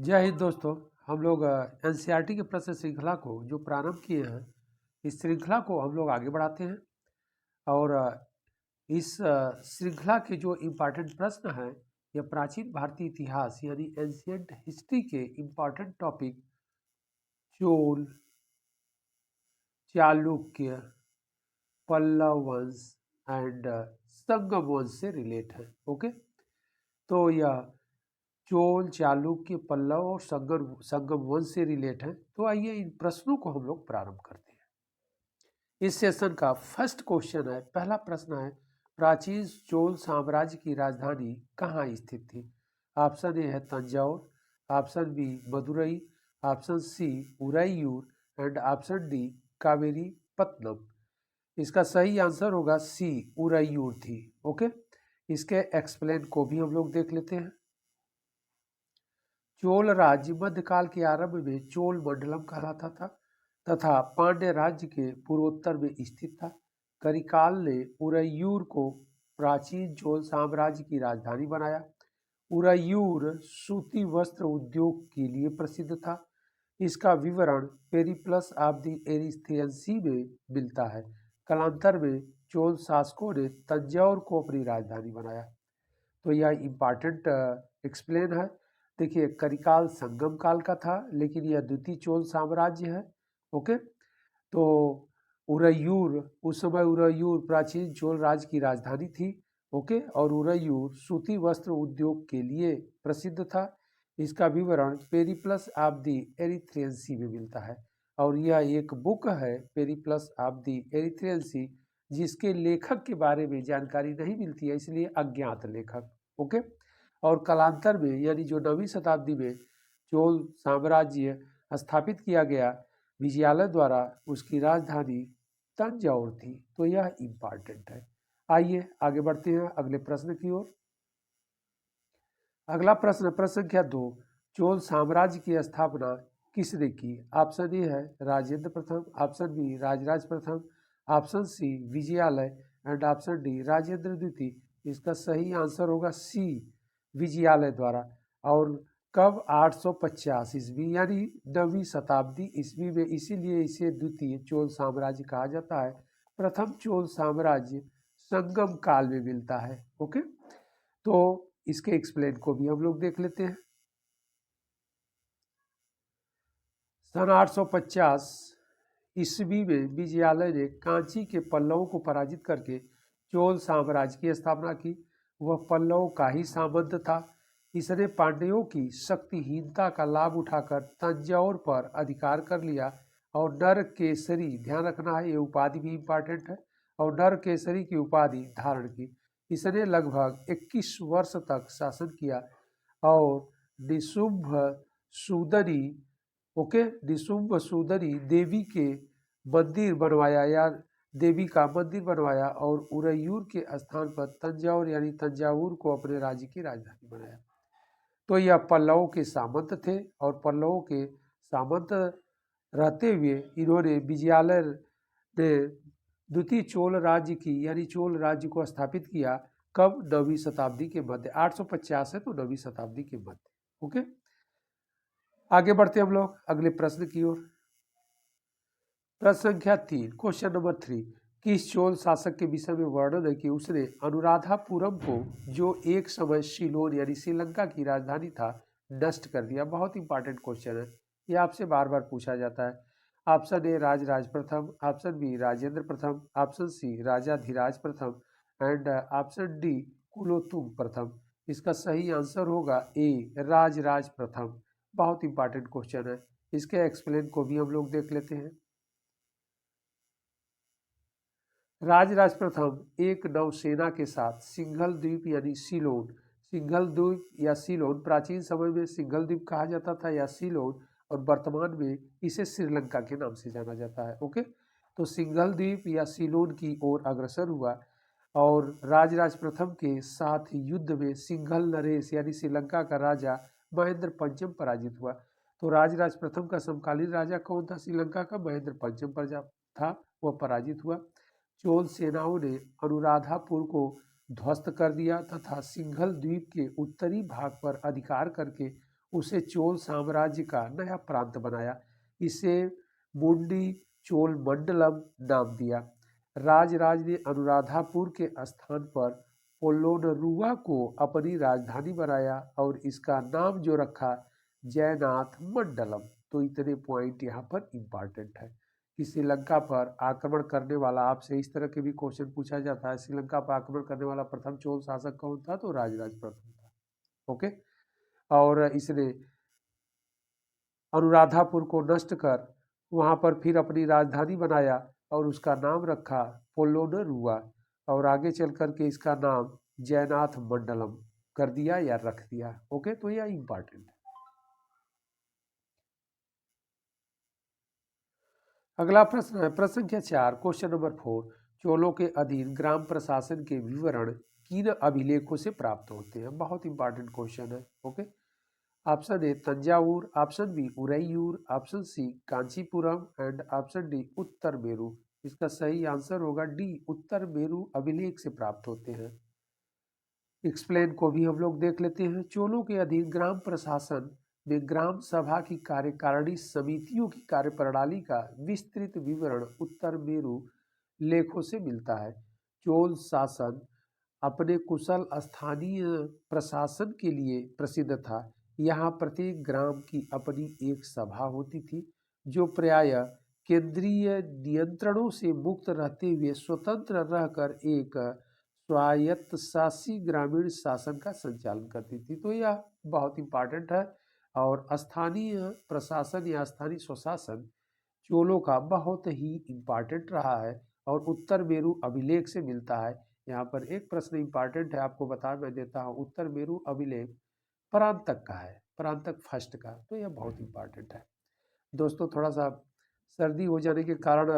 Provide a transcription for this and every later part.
जय हिंद दोस्तों। हम लोग एनसीईआरटी के प्रश्न श्रृंखला को जो प्रारंभ किए हैं, इस श्रृंखला को हम लोग आगे बढ़ाते हैं और इस श्रृंखला के जो इम्पॉर्टेंट प्रश्न हैं, यह प्राचीन भारतीय इतिहास यानी एंशियंट हिस्ट्री के इम्पॉर्टेंट टॉपिक चोल, चालुक्य, पल्लव वंश एंड संगम वंश से रिलेट है। ओके, तो यह चोल, चालुक्य, पल्लव और संगम वंश से रिलेट है। तो आइए इन प्रश्नों को हम लोग प्रारंभ करते हैं। इस सेशन का फर्स्ट क्वेश्चन है, पहला प्रश्न है, प्राचीन चोल साम्राज्य की राजधानी कहाँ स्थित थी? ऑप्शन ए है Tanjore, option B Madurai, option C Uraiyur and option D Kaveri Pattanam. इसका सही आंसर होगा सी, उरैयूर थी। ओके, इसके एक्सप्लेन को भी हम लोग देख लेते हैं। चोल राज्य मध्यकाल के आरंभ में चोल मंडलम कहलाता था तथा पांड्य राज्य के पूर्वोत्तर में स्थित था। करिकाल ने उरैयूर को प्राचीन चोल साम्राज्य की राजधानी बनाया। उरैयूर सूती वस्त्र उद्योग के लिए प्रसिद्ध था। इसका विवरण पेरिप्लस ऑफ द एरिथ्रियंसी में मिलता है। कालांतर में चोल शासकों ने तंजौर को अपनी राजधानी बनाया। तो यह इम्पॉर्टेंट एक्सप्लेन है। देखिए, करिकाल संगम काल का था, लेकिन यह द्वितीय चोल साम्राज्य है। ओके, तो उरैयूर, उस समय उरैयूर प्राचीन चोल राज्य की राजधानी थी। ओके, और उरैयूर सूती वस्त्र उद्योग के लिए प्रसिद्ध था। इसका विवरण पेरिप्लस ऑफ द एरिथ्रियंसी में मिलता है और यह एक बुक है, पेरिप्लस ऑफ द एरिथ्रियंसी, जिसके लेखक के बारे में जानकारी नहीं मिलती है, इसलिए अज्ञात लेखक। ओके, और कालांतर में यानी जो 9वीं शताब्दी में चोल साम्राज्य स्थापित किया गया विजयालय द्वारा, उसकी राजधानी तंजौर थी। तो यह इम्पॉर्टेंट है। आइए आगे बढ़ते हैं अगले प्रश्न की ओर। अगला प्रश्न संख्या 2, चोल साम्राज्य की स्थापना किसने की? ऑप्शन ए है राजेंद्र प्रथम, ऑप्शन बी राजराज प्रथम, option C Vijayalaya and option D Rajendra द्वितीय। इसका सही आंसर होगा सी, विजयालय द्वारा। और कब? 850 ईस्वी यानी 9वीं शताब्दी ईस्वी में। इसीलिए इसे द्वितीय चोल साम्राज्य कहा जाता है। प्रथम चोल साम्राज्य संगम काल में मिलता है। ओके, तो इसके एक्सप्लेन को भी हम लोग देख लेते हैं। सन 850 ईस्वी में विजयालय ने कांची के पल्लवों को पराजित करके चोल साम्राज्य की स्थापना की। वह पल्लव का ही सामंत था। इसने पांड्यों की शक्तिहीनता का लाभ उठाकर तंजौर पर अधिकार कर लिया और नर केसरी, ध्यान रखना है ये उपाधि भी इम्पॉर्टेंट है, और नर केसरी की उपाधि धारण की। इसने लगभग 21 वर्ष तक शासन किया और निशुंभ सूदनी, ओके, निशुंभ सूदनी देवी के मंदिर बनवाया या देवी का मंदिर बनवाया और उरैयूर के स्थान पर तंजौर यानी तंजावुर को अपने राज्य की राजधानी बनाया। तो यह पल्लवों के सामंत थे और पल्लवों के सामंत रहते हुए इन्होंने विजयालय ने द्वितीय चोल राज्य की यानी चोल राज्य को स्थापित किया। कब? 9वीं शताब्दी के मध्य। 850 है तो 9वीं शताब्दी के मध्य। ओके, आगे बढ़ते हम लोग अगले प्रश्न की ओर। प्रश्न संख्या 3, क्वेश्चन नंबर 3, किस चोल शासक के विषय में वर्णन है कि उसने अनुराधापुरम को, जो एक समय सिलोन यानी श्रीलंका की राजधानी था, नष्ट कर दिया? बहुत इंपॉर्टेंट क्वेश्चन है, ये आपसे बार बार पूछा जाता है। ऑप्शन ए राजराज प्रथम, ऑप्शन बी राजेंद्र प्रथम, ऑप्शन सी राजाधिराज प्रथम एंड ऑप्शन डी कुलोत्तुंग प्रथम। इसका सही आंसर होगा ए, राजराज प्रथम। बहुत इंपॉर्टेंट क्वेश्चन है, इसके एक्सप्लेन को भी हम लोग देख लेते हैं। राजराज प्रथम एक नौसेना के साथ सिंघल द्वीप यानी सीलोन, सिंघल द्वीप या सीलोन, प्राचीन समय में सिंघल द्वीप कहा जाता था या सीलोन, और वर्तमान में इसे श्रीलंका के नाम से जाना जाता है। ओके, तो सिंघल द्वीप या सीलोन की ओर अग्रसर हुआ और राजराज प्रथम के साथ युद्ध में सिंघल नरेश यानी श्रीलंका का राजा महेंद्र पंचम पराजित हुआ। तो राजराज प्रथम का समकालीन राजा कौन था श्रीलंका का? महेंद्र पंचम प्रजा था, वह पराजित हुआ। चोल सेनाओं ने अनुराधापुर को ध्वस्त कर दिया तथा सिंघल द्वीप के उत्तरी भाग पर अधिकार करके उसे चोल साम्राज्य का नया प्रांत बनाया। इसे मुंडी चोल मंडलम नाम दिया। राजराज ने अनुराधापुर के स्थान पर पोलोनरुआ को अपनी राजधानी बनाया और इसका नाम जो रखा जयनाथ मंडलम। तो इतने पॉइंट यहाँ पर इम्पॉर्टेंट है कि श्रीलंका पर आक्रमण करने वाला, आपसे इस तरह के भी क्वेश्चन पूछा जाता है, श्रीलंका पर आक्रमण करने वाला प्रथम चोल शासक कौन था, तो राजराज प्रथम था। ओके, और इसने अनुराधापुर को नष्ट कर वहां पर फिर अपनी राजधानी बनाया और उसका नाम रखा पोलोनरुआ, और आगे चल करके इसका नाम जयनाथ मंडलम कर दिया या रख दिया। ओके, तो यह इंपॉर्टेंट है। अगला प्रश्न है प्रश्न संख्या 4, क्वेश्चन नंबर 4। चोलों के अधीन ग्राम प्रशासन के विवरण किन अभिलेखों से प्राप्त होते हैं? बहुत इंपॉर्टेंट क्वेश्चन है। Okay, option A Thanjavur, option B Uraiyur, option C Kanchipuram and option D Uttara Meru. इसका सही आंसर होगा डी, उत्तर मेरू अभिलेख से प्राप्त होते हैं। एक्सप्लेन को भी हम लोग देख लेते हैं। चोलों के अधीन ग्राम प्रशासन में ग्राम सभा की कार्यकारिणी समितियों की कार्यप्रणाली का विस्तृत विवरण उत्तर मेरू लेखों से मिलता है। चोल शासन अपने कुशल स्थानीय प्रशासन के लिए प्रसिद्ध था। यहाँ प्रत्येक ग्राम की अपनी एक सभा होती थी जो प्रायः केंद्रीय नियंत्रणों से मुक्त रहते हुए स्वतंत्र रहकर एक स्वायत्तशासी ग्रामीण शासन का संचालन करती थी। तो यह बहुत इंपॉर्टेंट है, और स्थानीय प्रशासन या स्थानीय स्वशासन चोलों का बहुत ही इंपॉर्टेंट रहा है और उत्तर मेरू अभिलेख से मिलता है। यहाँ पर एक प्रश्न इंपॉर्टेंट है, आपको बता मैं देता हूँ। उत्तर मेरू अभिलेख परांतक का है, परांतक फर्स्ट का, तो यह बहुत इंपॉर्टेंट है। दोस्तों, थोड़ा सा सर्दी हो जाने के कारण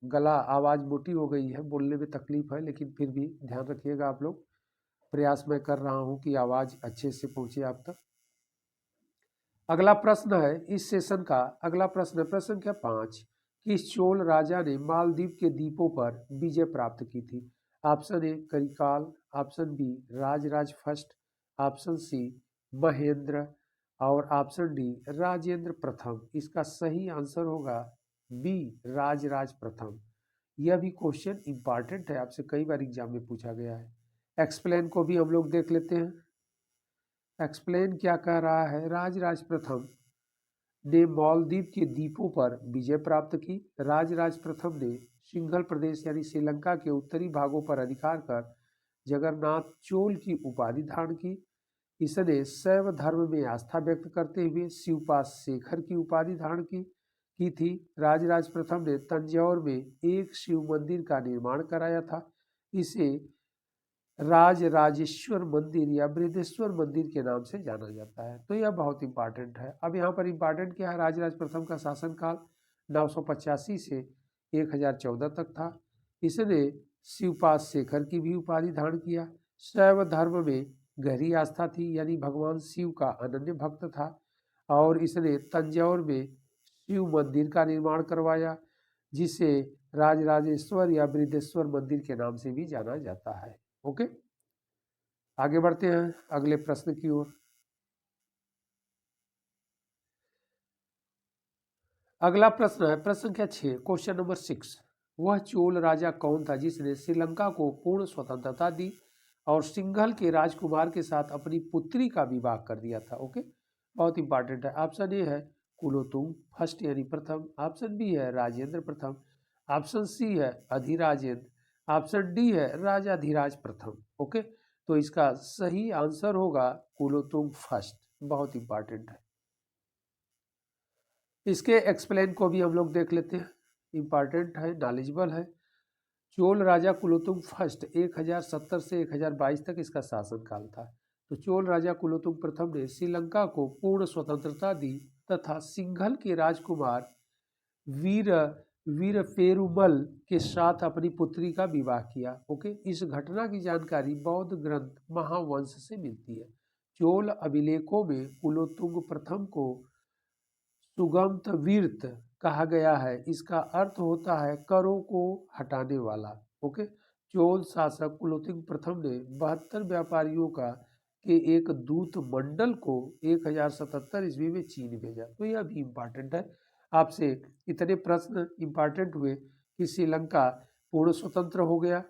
गला आवाज़ मोटी हो गई है, बोलने में तकलीफ है, लेकिन फिर भी ध्यान रखिएगा आप लोग। प्रयास मैं कर रहा हूँ कि आवाज़ अच्छे से पहुँचे आप तक। अगला प्रश्न है इस सेशन का, अगला प्रश्न है प्रश्न संख्या 5। किस चोल राजा ने मालदीव के द्वीपों पर विजय प्राप्त की थी? Option A Karikala, option B Rajaraja first, option C Mahendra और ऑप्शन डी राजेंद्र प्रथम। इसका सही आंसर होगा बी, राजराज प्रथम। यह भी क्वेश्चन इंपॉर्टेंट है, आपसे कई बार एग्जाम में पूछा गया है। एक्सप्लेन को भी हम लोग देख लेते हैं। एक्सप्लेन क्या कह रहा है? राजराज प्रथम ने मालदीव के द्वीपों पर विजय प्राप्त की। राजराज प्रथम ने सिंघल प्रदेश यानी श्रीलंका के उत्तरी भागों पर अधिकार कर जगन्नाथ चोल की उपाधि धारण की। इसने शैव धर्म में आस्था व्यक्त करते हुए शिवपास शेखर की उपाधि धारण की थी। राजराज प्रथम ने तंजौर में एक शिव मंदिर का निर्माण कराया था। इसे राजराजेश्वर मंदिर या बृहदेश्वर मंदिर के नाम से जाना जाता है। तो यह बहुत इंपॉर्टेंट है। अब यहाँ पर इंपॉर्टेंट क्या है? राजराज प्रथम का शासनकाल 985 से 1014 तक था। इसने शिवपास शेखर की भी उपाधि धारण किया। शैव धर्म में गहरी आस्था थी, यानी भगवान शिव का अनन्य भक्त था, और इसने तंजौर में शिव मंदिर का निर्माण करवाया, जिसे राजराजेश्वर या बृहदेश्वर मंदिर के नाम से भी जाना जाता है। ओके, आगे बढ़ते हैं अगले प्रश्न की ओर। अगला प्रश्न है प्रश्न संख्या 6, क्वेश्चन नंबर 6। वह चोल राजा कौन था जिसने श्रीलंका को पूर्ण स्वतंत्रता दी और सिंघल के राजकुमार के साथ अपनी पुत्री का विवाह कर दिया था? ओके, बहुत इंपॉर्टेंट है। ऑप्शन ए है कुलोतुंग फर्स्ट यानी प्रथम, ऑप्शन बी है राजेंद्र प्रथम, ऑप्शन सी है अधिराजेंद्र, ऑप्शन डी है राजाधिराज प्रथम। ओके, तो इसका सही आंसर होगा कुलोतुंग फर्स्ट। बहुत इंपॉर्टेंट है। इसके एक्सप्लेन को भी हम लोग देख लेते हैं, इंपॉर्टेंट है, नॉलेजेबल है। चोल राजा कुलोतुंग फर्स्ट 1070 से 1022 तक इसका शासनकाल था। तो चोल राजा कुलोतुंग प्रथम ने श्रीलंका को पूर्ण स्वतंत्रता दी तथा सिंघल के राजकुमार वीर पेरुमल के साथ अपनी पुत्री का विवाह किया। ओके, इस घटना की जानकारी बौद्ध ग्रंथ महावंश से मिलती है। चोल अभिलेखों में कुलोतुंग प्रथम को सुगमत वीर्त कहा गया है। इसका अर्थ होता है करों को हटाने वाला। ओके, चोल शासक कुलोतुंग प्रथम ने 72 व्यापारियों का के एक दूत मंडल को 1077 ईस्वी में चीन भेजा। तो यह भी इम्पॉर्टेंट है। आपसे इतने प्रश्न इम्पॉर्टेंट हुए कि श्रीलंका पूर्ण स्वतंत्र हो गया।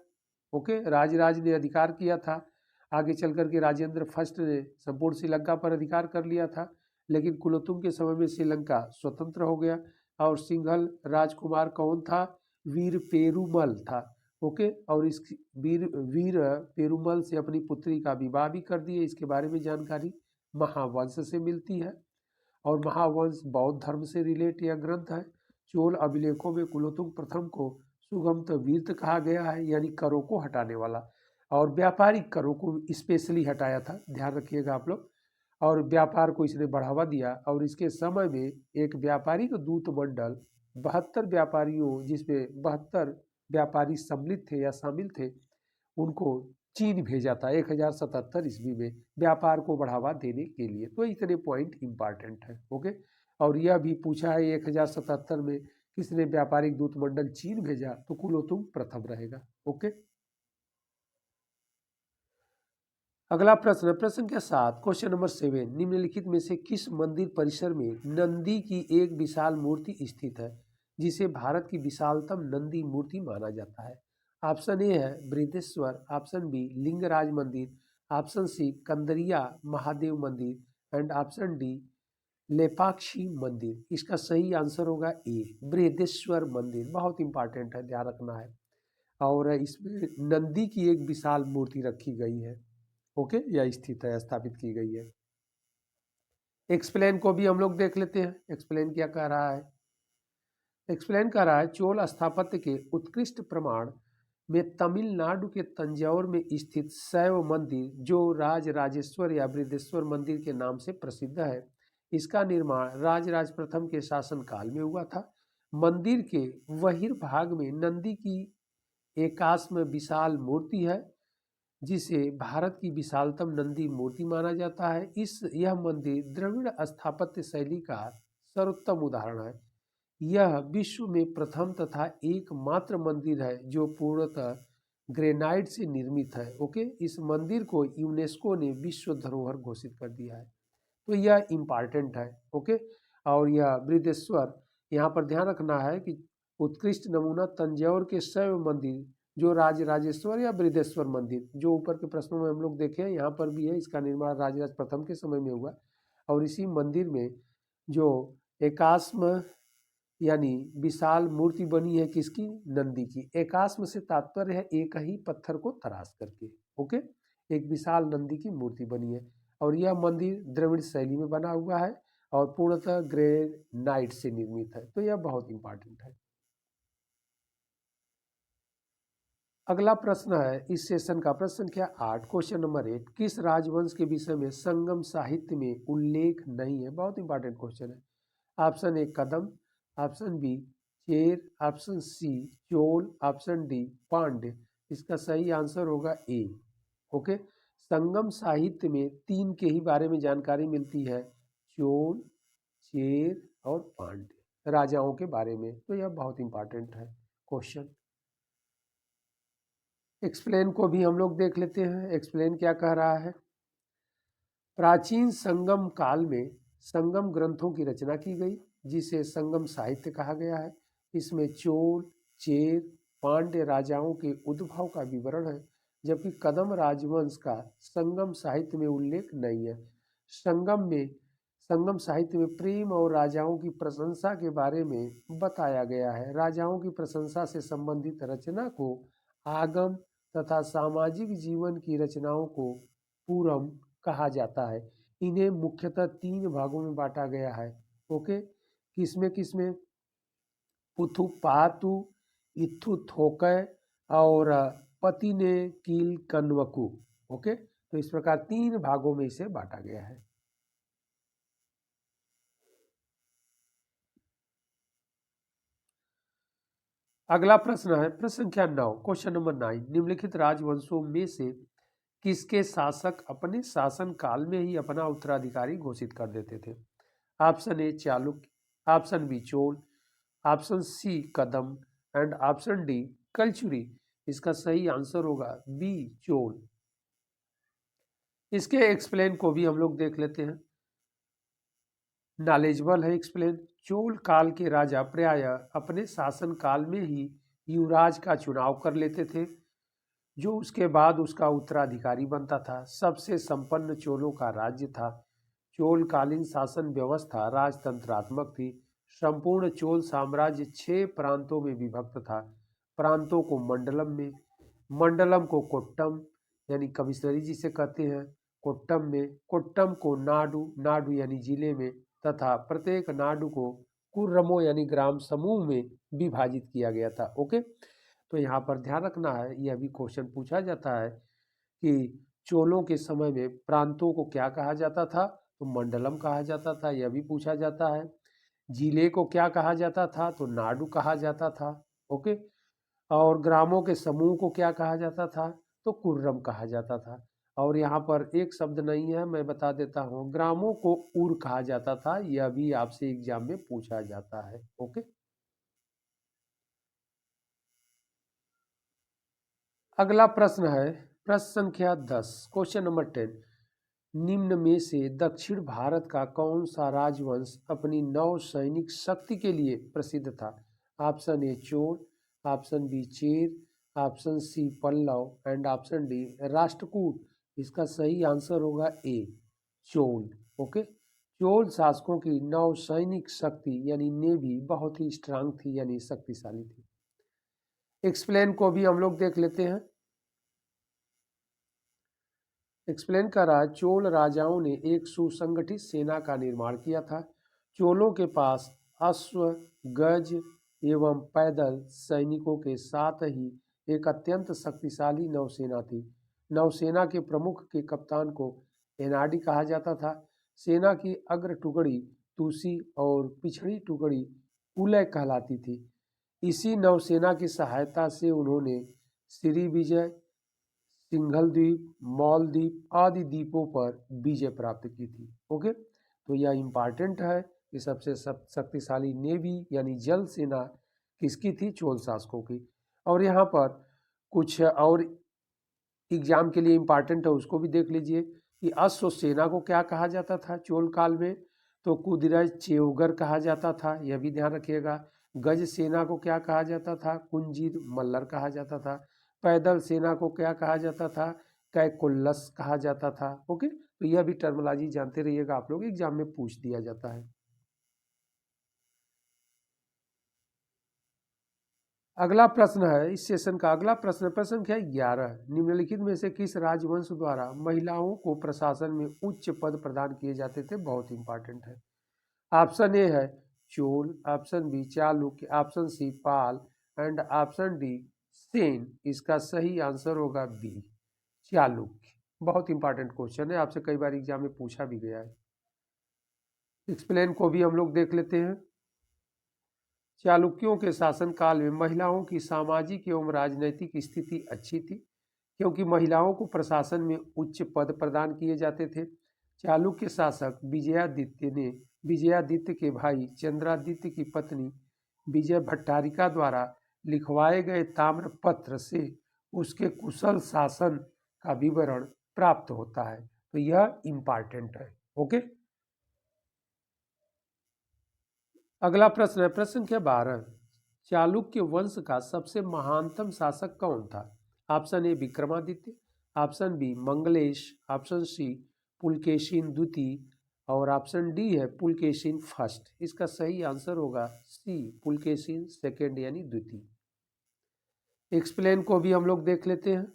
ओके, राजराज ने अधिकार किया था। आगे चल कर के राजेंद्र फर्स्ट ने संपूर्ण श्रीलंका पर अधिकार कर लिया था, लेकिन कुलोत्तुंग के समय में श्रीलंका स्वतंत्र हो गया। और सिंघल राजकुमार कौन था? वीर पेरुमल था। ओके, और इस वीर पेरुमल से अपनी पुत्री का विवाह भी कर दिए। इसके बारे में जानकारी महावंश से मिलती है, और महावंश बौद्ध धर्म से रिलेट यह ग्रंथ है। चोल अभिलेखों में कुलोत्तुंग प्रथम को सुगमत वीर्त कहा गया है, यानी करों को हटाने वाला, और व्यापारिक करों को स्पेशली हटाया था, ध्यान रखिएगा आप लोग। और व्यापार को इसने बढ़ावा दिया, और इसके समय में एक व्यापारिक दूत मंडल 72 व्यापारियों, जिसमें 72 व्यापारी सम्मिलित थे या शामिल थे, उनको चीन भेजा था 1077 ईस्वी में व्यापार को बढ़ावा देने के लिए। तो इतने पॉइंट इंपॉर्टेंट है। ओके, और यह भी पूछा है 1077 में किसने व्यापारिक दूत मंडल चीन भेजा? तो कुलोत्तुंग प्रथम रहेगा। ओके, अगला प्रश्न, प्रश्न संख्या 7, क्वेश्चन नंबर 7, निम्नलिखित में से किस मंदिर परिसर में नंदी की एक विशाल मूर्ति स्थित है जिसे भारत की विशालतम नंदी मूर्ति माना जाता है? ऑप्शन ए है बृहदेश्वर, ऑप्शन बी लिंगराज मंदिर, ऑप्शन सी कंदरिया महादेव मंदिर, एंड ऑप्शन डी लेपाक्षी मंदिर। इसका सही आंसर होगा ए, बृहदेश्वर मंदिर। बहुत इंपॉर्टेंट है, ध्यान रखना है। और इसमें नंदी की एक विशाल मूर्ति रखी गई है। ओके, यह स्थित है, स्थापित की गई है। एक्सप्लेन को भी हम लोग देख लेते हैं। एक्सप्लेन क्या कह रहा है? एक्सप्लेन कर रहा है, चोल स्थापत्य के उत्कृष्ट प्रमाण में तमिलनाडु के तंजौर में स्थित शैव मंदिर, जो राजराजेश्वर या बृहदेश्वर मंदिर के नाम से प्रसिद्ध है, इसका निर्माण राजराज प्रथम के शासनकाल में हुआ था। मंदिर के बहिर्भाग में नंदी की एकाश्म विशाल मूर्ति है, जिसे भारत की विशालतम नंदी मूर्ति माना जाता है। यह मंदिर द्रविड़ स्थापत्य शैली का सर्वोत्तम उदाहरण है। यह विश्व में प्रथम तथा एकमात्र मंदिर है जो पूर्णतः ग्रेनाइट से निर्मित है। ओके, इस मंदिर को यूनेस्को ने विश्व धरोहर घोषित कर दिया है। तो यह इम्पॉर्टेंट है। ओके, और यह बृहदेश्वर, यहाँ पर ध्यान रखना है कि उत्कृष्ट नमूना तंजौर के शैव मंदिर, जो राजराजेश्वर या बृहदेश्वर मंदिर, जो ऊपर के प्रश्नों में हम लोग देखे हैं, यहाँ पर भी है। इसका निर्माण राजराज प्रथम के समय में हुआ, और इसी मंदिर में जो एकाश्म यानी विशाल मूर्ति बनी है, किसकी? नंदी की। एकाश्म से तात्पर्य है एक ही पत्थर को तराश करके। ओके, एक विशाल नंदी की मूर्ति बनी है, और यह मंदिर द्रविड़ शैली में बना हुआ है और पूर्णतः ग्रेनाइट से निर्मित है। तो यह बहुत इंपॉर्टेंट है। अगला प्रश्न है इस सेशन का, प्रश्न संख्या 8, क्वेश्चन नंबर 8, किस राजवंश के विषय में संगम साहित्य में उल्लेख नहीं है? बहुत इंपॉर्टेंट क्वेश्चन है। Option A Kadam, option B Chera, option C Chola, option D Pandya. इसका सही आंसर होगा ए। ओके, संगम साहित्य में 3 के ही बारे में जानकारी मिलती है, चोल, चेर और पांड्य, राजाओं के बारे में। तो यह बहुत इंपॉर्टेंट है क्वेश्चन। एक्सप्लेन को भी हम लोग देख लेते हैं। एक्सप्लेन क्या कह रहा है? प्राचीन संगम काल में संगम ग्रंथों की रचना की गई, जिसे संगम साहित्य कहा गया है। इसमें चोल, चेर, पांड्य राजाओं के उद्भव का विवरण है, जबकि कदम राजवंश का संगम साहित्य में उल्लेख नहीं है। संगम साहित्य में प्रेम और राजाओं की प्रशंसा के बारे में बताया गया है। राजाओं की प्रशंसा से संबंधित रचना को आगम तथा सामाजिक जीवन की रचनाओं को पूरम कहा जाता है। इन्हें मुख्यतः 3 भागों में बांटा गया है। ओके, किसमें? पुथुपातु, इथुथोकय और पतिने कील कन्वकु। ओके, तो इस प्रकार 3 भागों में इसे बांटा गया है। अगला प्रश्न है प्रश्न संख्या 9, क्वेश्चन नंबर 9, निम्नलिखित राजवंशों में से किसके शासक अपने शासन काल में ही अपना उत्तराधिकारी घोषित कर देते थे? Option A Chalukya, option B Chola, option C Kadam, and option D Kalachuri. इसका सही आंसर होगा बी चोल। इसके एक्सप्लेन को भी हम लोग देख लेते हैं। नॉलेजेबल है एक्सप्लेन। चोल काल के राजा प्रायः अपने शासन काल में ही युवराज का चुनाव कर लेते थे, जो उसके बाद उसका उत्तराधिकारी बनता था। सबसे संपन्न चोलों का राज्य था। चोलकालीन शासन व्यवस्था राजतंत्रात्मक थी। संपूर्ण चोल साम्राज्य 6 प्रांतों में विभक्त था। प्रांतों को मंडलम को कोट्टम यानी कमिश्नरी जिसे कहते हैं कोट्टम में, कोट्टम को नाडु नाडु यानी जिले में, तथा प्रत्येक नाडु को कुर्रमो यानी ग्राम समूह में विभाजित किया गया था। ओके, तो यहाँ पर ध्यान रखना है, यह भी क्वेश्चन पूछा जाता है कि चोलों के समय में प्रांतों को क्या कहा जाता था, तो मंडलम कहा जाता था। यह भी पूछा जाता है। जिले को क्या कहा जाता था, तो नाडु कहा जाता था। ओके, और ग्रामों के समूह को क्या कहा जाता था, तो कुर्रम कहा जाता था। और यहाँ पर एक शब्द नहीं है, मैं बता देता हूँ, ग्रामों को उर कहा जाता था। यह भी आपसे एग्जाम में पूछा जाता है। ओके, अगला प्रश्न है प्रश्न संख्या 10, क्वेश्चन नंबर 10। निम्न में से दक्षिण भारत का कौन सा राजवंश अपनी नौ सैनिक शक्ति के लिए प्रसिद्ध था? Option A Chola, option B Chera, option C Pallava and option D Rashtrakuta. इसका सही आंसर होगा ए चोल। ओके, चोल शासकों की नौ सैनिक शक्ति यानी नेवी बहुत ही स्ट्रांग थी यानी शक्तिशाली थी। एक्सप्लेन को भी हम लोग देख लेते हैं। एक्सप्लेन कर रहा है, चोल राजाओं ने एक सुसंगठित सेना का निर्माण किया था। चोलों के पास अश्व, गज एवं पैदल सैनिकों के साथ ही एक अत्यंत शक्तिशाली नौसेना थी। नौसेना के प्रमुख के कप्तान को एनाडी कहा जाता था। सेना की अग्र टुकड़ी तुसी और पिछड़ी टुकड़ी कुलय कहलाती थी। इसी नौसेना की सहायता से उन्होंने श्री विजय, सिंघल द्वीप, मालदीव आदि द्वीपों पर विजय प्राप्त की थी। ओके, तो यह इंपॉर्टेंट है कि सबसे शक्तिशाली नेवी यानी जल सेना किसकी थी? चोल शासकों की। और यहाँ पर कुछ और एग्जाम के लिए इंपॉर्टेंट है, उसको भी देख लीजिए कि अश्व सेना को क्या कहा जाता था चोल काल में, तो कुदिरज चेवगर कहा जाता था, यह भी ध्यान रखिएगा। गज सेना को क्या कहा जाता था? कुंजीर मल्लर कहा जाता था। पैदल सेना को क्या कहा जाता था? कैकुल्लस कहा जाता था। ओके, तो यह भी टर्मोलॉजी जानते रहिएगा, आप लोग एग्जाम में पूछ दिया जाता है। अगला प्रश्न है इस सेशन का, अगला प्रश्न प्रश्न संख्या 11। निम्नलिखित में से किस राजवंश द्वारा महिलाओं को प्रशासन में उच्च पद प्रदान किए जाते थे? बहुत इंपॉर्टेंट है। ऑप्शन ए है Chola, option B Chalukya, option C Pala and option D Sena. इसका सही आंसर होगा बी चालुक्य। बहुत इंपॉर्टेंट क्वेश्चन है, आपसे कई बार एग्जाम में पूछा भी गया है। एक्सप्लेन को भी हम लोग देख लेते हैं। चालुक्यों के शासनकाल में महिलाओं की सामाजिक एवं राजनैतिक स्थिति अच्छी थी, क्योंकि महिलाओं को प्रशासन में उच्च पद प्रदान किए जाते थे। चालुक्य शासक विजयादित्य ने विजयादित्य के भाई चंद्रादित्य की पत्नी विजय भट्टारिका द्वारा लिखवाए गए ताम्रपत्र से उसके कुशल शासन का विवरण प्राप्त होता है। तो यह इंपॉर्टेंट है। ओके, अगला प्रश्न है प्रश्न संख्या 12। चालुक्य वंश का सबसे महानतम शासक कौन था? Option A Vikramaditya, option B Mangalesha, option C Pulakeshin द्वितीय और ऑप्शन डी है पुलकेशिन फर्स्ट। इसका सही आंसर होगा सी पुलकेशिन सेकेंड यानी द्वितीय। एक्सप्लेन को भी हम लोग देख लेते हैं।